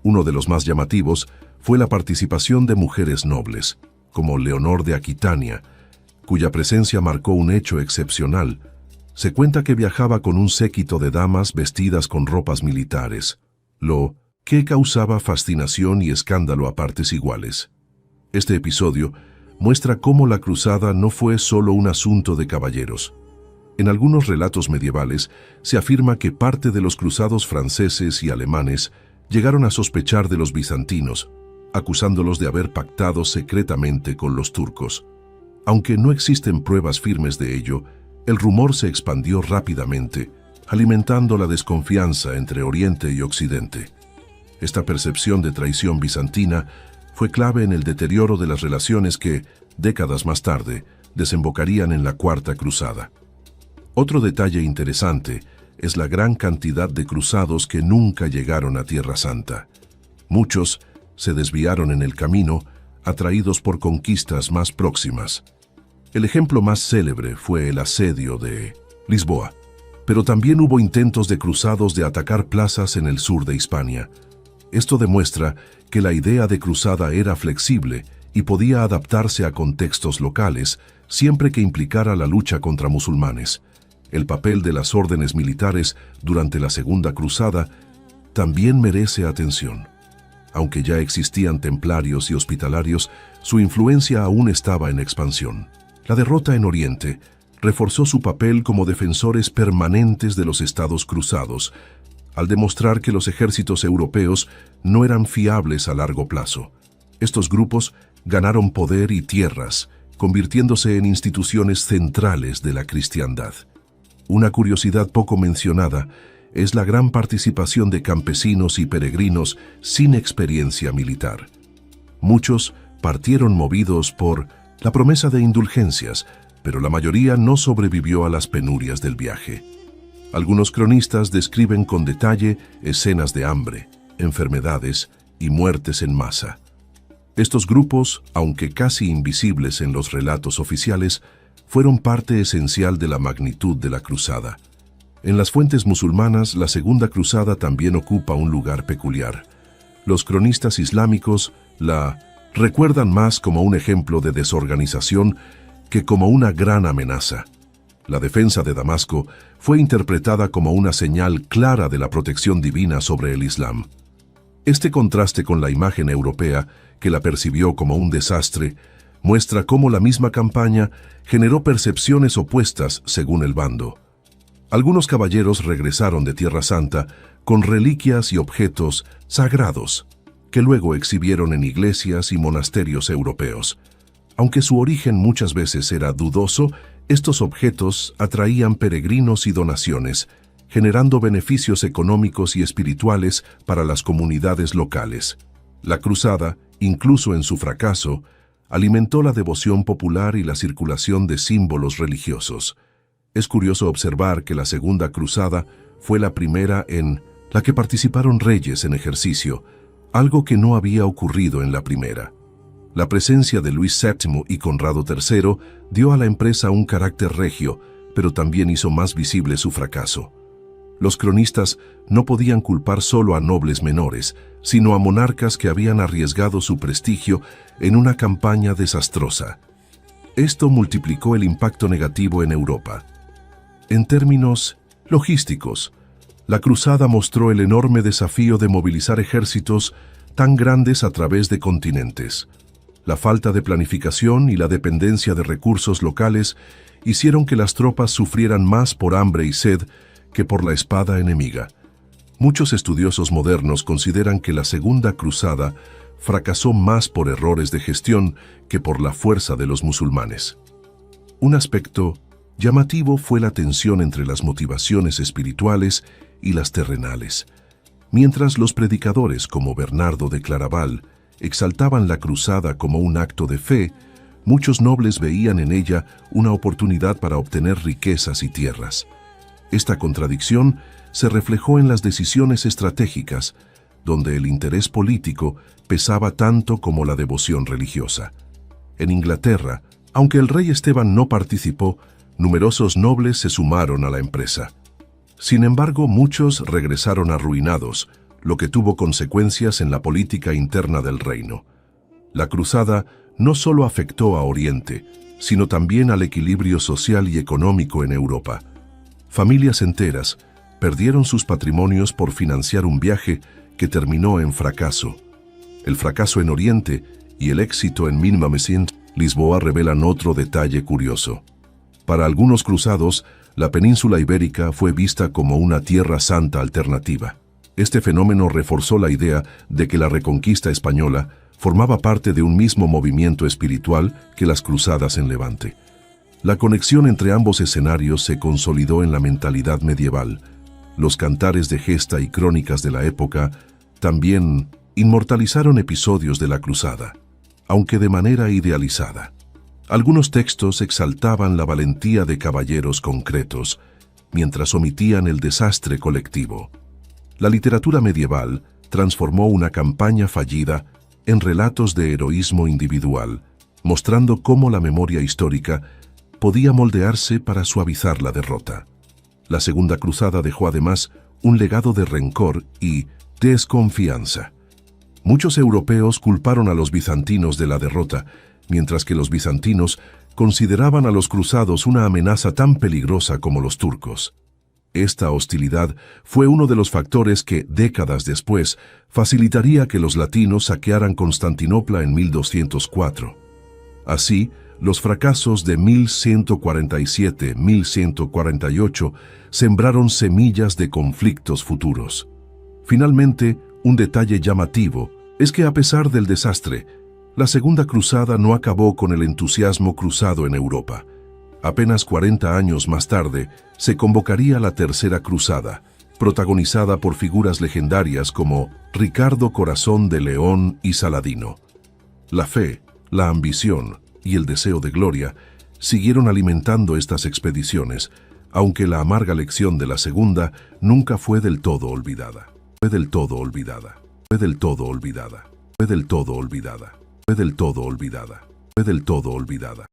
Uno de los más llamativos fue la participación de mujeres nobles, como Leonor de Aquitania, cuya presencia marcó un hecho excepcional. Se cuenta que viajaba con un séquito de damas vestidas con ropas militares, lo que causaba fascinación y escándalo a partes iguales. Este episodio muestra cómo la cruzada no fue solo un asunto de caballeros. En algunos relatos medievales se afirma que parte de los cruzados franceses y alemanes llegaron a sospechar de los bizantinos, acusándolos de haber pactado secretamente con los turcos. Aunque no existen pruebas firmes de ello, el rumor se expandió rápidamente, alimentando la desconfianza entre Oriente y Occidente. Esta percepción de traición bizantina fue clave en el deterioro de las relaciones que, décadas más tarde, desembocarían en la Cuarta Cruzada. Otro detalle interesante es la gran cantidad de cruzados que nunca llegaron a Tierra Santa. Muchos se desviaron en el camino, atraídos por conquistas más próximas. El ejemplo más célebre fue el asedio de Lisboa, pero también hubo intentos de cruzados de atacar plazas en el sur de Hispania. Esto demuestra que la idea de cruzada era flexible y podía adaptarse a contextos locales, siempre que implicara la lucha contra musulmanes. El papel de las órdenes militares durante la Segunda Cruzada también merece atención. Aunque ya existían templarios y hospitalarios, su influencia aún estaba en expansión. La derrota en Oriente reforzó su papel como defensores permanentes de los estados cruzados, al demostrar que los ejércitos europeos no eran fiables a largo plazo. Estos grupos ganaron poder y tierras, convirtiéndose en instituciones centrales de la cristiandad. Una curiosidad poco mencionada es la gran participación de campesinos y peregrinos sin experiencia militar. Muchos partieron movidos por la promesa de indulgencias, pero la mayoría no sobrevivió a las penurias del viaje. Algunos cronistas describen con detalle escenas de hambre, enfermedades y muertes en masa. Estos grupos, aunque casi invisibles en los relatos oficiales, fueron parte esencial de la magnitud de la cruzada. En las fuentes musulmanas, la Segunda Cruzada también ocupa un lugar peculiar. Los cronistas islámicos la recuerdan más como un ejemplo de desorganización que como una gran amenaza. La defensa de Damasco fue interpretada como una señal clara de la protección divina sobre el Islam. Este contraste con la imagen europea, que la percibió como un desastre, muestra cómo la misma campaña generó percepciones opuestas según el bando. Algunos caballeros regresaron de Tierra Santa con reliquias y objetos sagrados, que luego exhibieron en iglesias y monasterios europeos. Aunque su origen muchas veces era dudoso, estos objetos atraían peregrinos y donaciones, generando beneficios económicos y espirituales para las comunidades locales. La cruzada, incluso en su fracaso, alimentó la devoción popular y la circulación de símbolos religiosos. Es curioso observar que la Segunda Cruzada fue la primera en la que participaron reyes en ejercicio, algo que no había ocurrido en la primera. La presencia de Luis VII y Conrado III dio a la empresa un carácter regio, pero también hizo más visible su fracaso. Los cronistas no podían culpar solo a nobles menores, sino a monarcas que habían arriesgado su prestigio en una campaña desastrosa. Esto multiplicó el impacto negativo en Europa. En términos logísticos, la cruzada mostró el enorme desafío de movilizar ejércitos tan grandes a través de continentes. La falta de planificación y la dependencia de recursos locales hicieron que las tropas sufrieran más por hambre y sed que por la espada enemiga. Muchos estudiosos modernos consideran que la Segunda Cruzada fracasó más por errores de gestión que por la fuerza de los musulmanes. Un aspecto llamativo fue la tensión entre las motivaciones espirituales y las terrenales. Mientras los predicadores como Bernardo de Claraval exaltaban la cruzada como un acto de fe, muchos nobles veían en ella una oportunidad para obtener riquezas y tierras. Esta contradicción se reflejó en las decisiones estratégicas, donde el interés político pesaba tanto como la devoción religiosa. En Inglaterra, aunque el rey Esteban no participó, numerosos nobles se sumaron a la empresa. Sin embargo, muchos regresaron arruinados, lo que tuvo consecuencias en la política interna del reino. La cruzada no solo afectó a Oriente, sino también al equilibrio social y económico en Europa. Familias enteras perdieron sus patrimonios por financiar un viaje que terminó en fracaso. El fracaso en Oriente y el éxito en Mimamessing, Lisboa revelan otro detalle curioso. Para algunos cruzados, la península ibérica fue vista como una tierra santa alternativa. Este fenómeno reforzó la idea de que la reconquista española formaba parte de un mismo movimiento espiritual que las cruzadas en Levante. La conexión entre ambos escenarios se consolidó en la mentalidad medieval. Los cantares de gesta y crónicas de la época también inmortalizaron episodios de la cruzada, aunque de manera idealizada. Algunos textos exaltaban la valentía de caballeros concretos, mientras omitían el desastre colectivo. La literatura medieval transformó una campaña fallida en relatos de heroísmo individual, mostrando cómo la memoria histórica podía moldearse para suavizar la derrota. La Segunda Cruzada dejó además un legado de rencor y desconfianza. Muchos europeos culparon a los bizantinos de la derrota, mientras que los bizantinos consideraban a los cruzados una amenaza tan peligrosa como los turcos. Esta hostilidad fue uno de los factores que, décadas después, facilitaría que los latinos saquearan Constantinopla en 1204. Así, los fracasos de 1147-1148 sembraron semillas de conflictos futuros. Finalmente, un detalle llamativo es que a pesar del desastre, la Segunda Cruzada no acabó con el entusiasmo cruzado en Europa. Apenas 40 años más tarde, se convocaría la Tercera Cruzada, protagonizada por figuras legendarias como Ricardo Corazón de León y Saladino. La fe, la ambición y el deseo de gloria siguieron alimentando estas expediciones, aunque la amarga lección de la segunda nunca fue del todo olvidada. Fue del todo olvidada. Fue del todo olvidada. Fue del todo olvidada. Fue del todo olvidada. Fue del todo olvidada.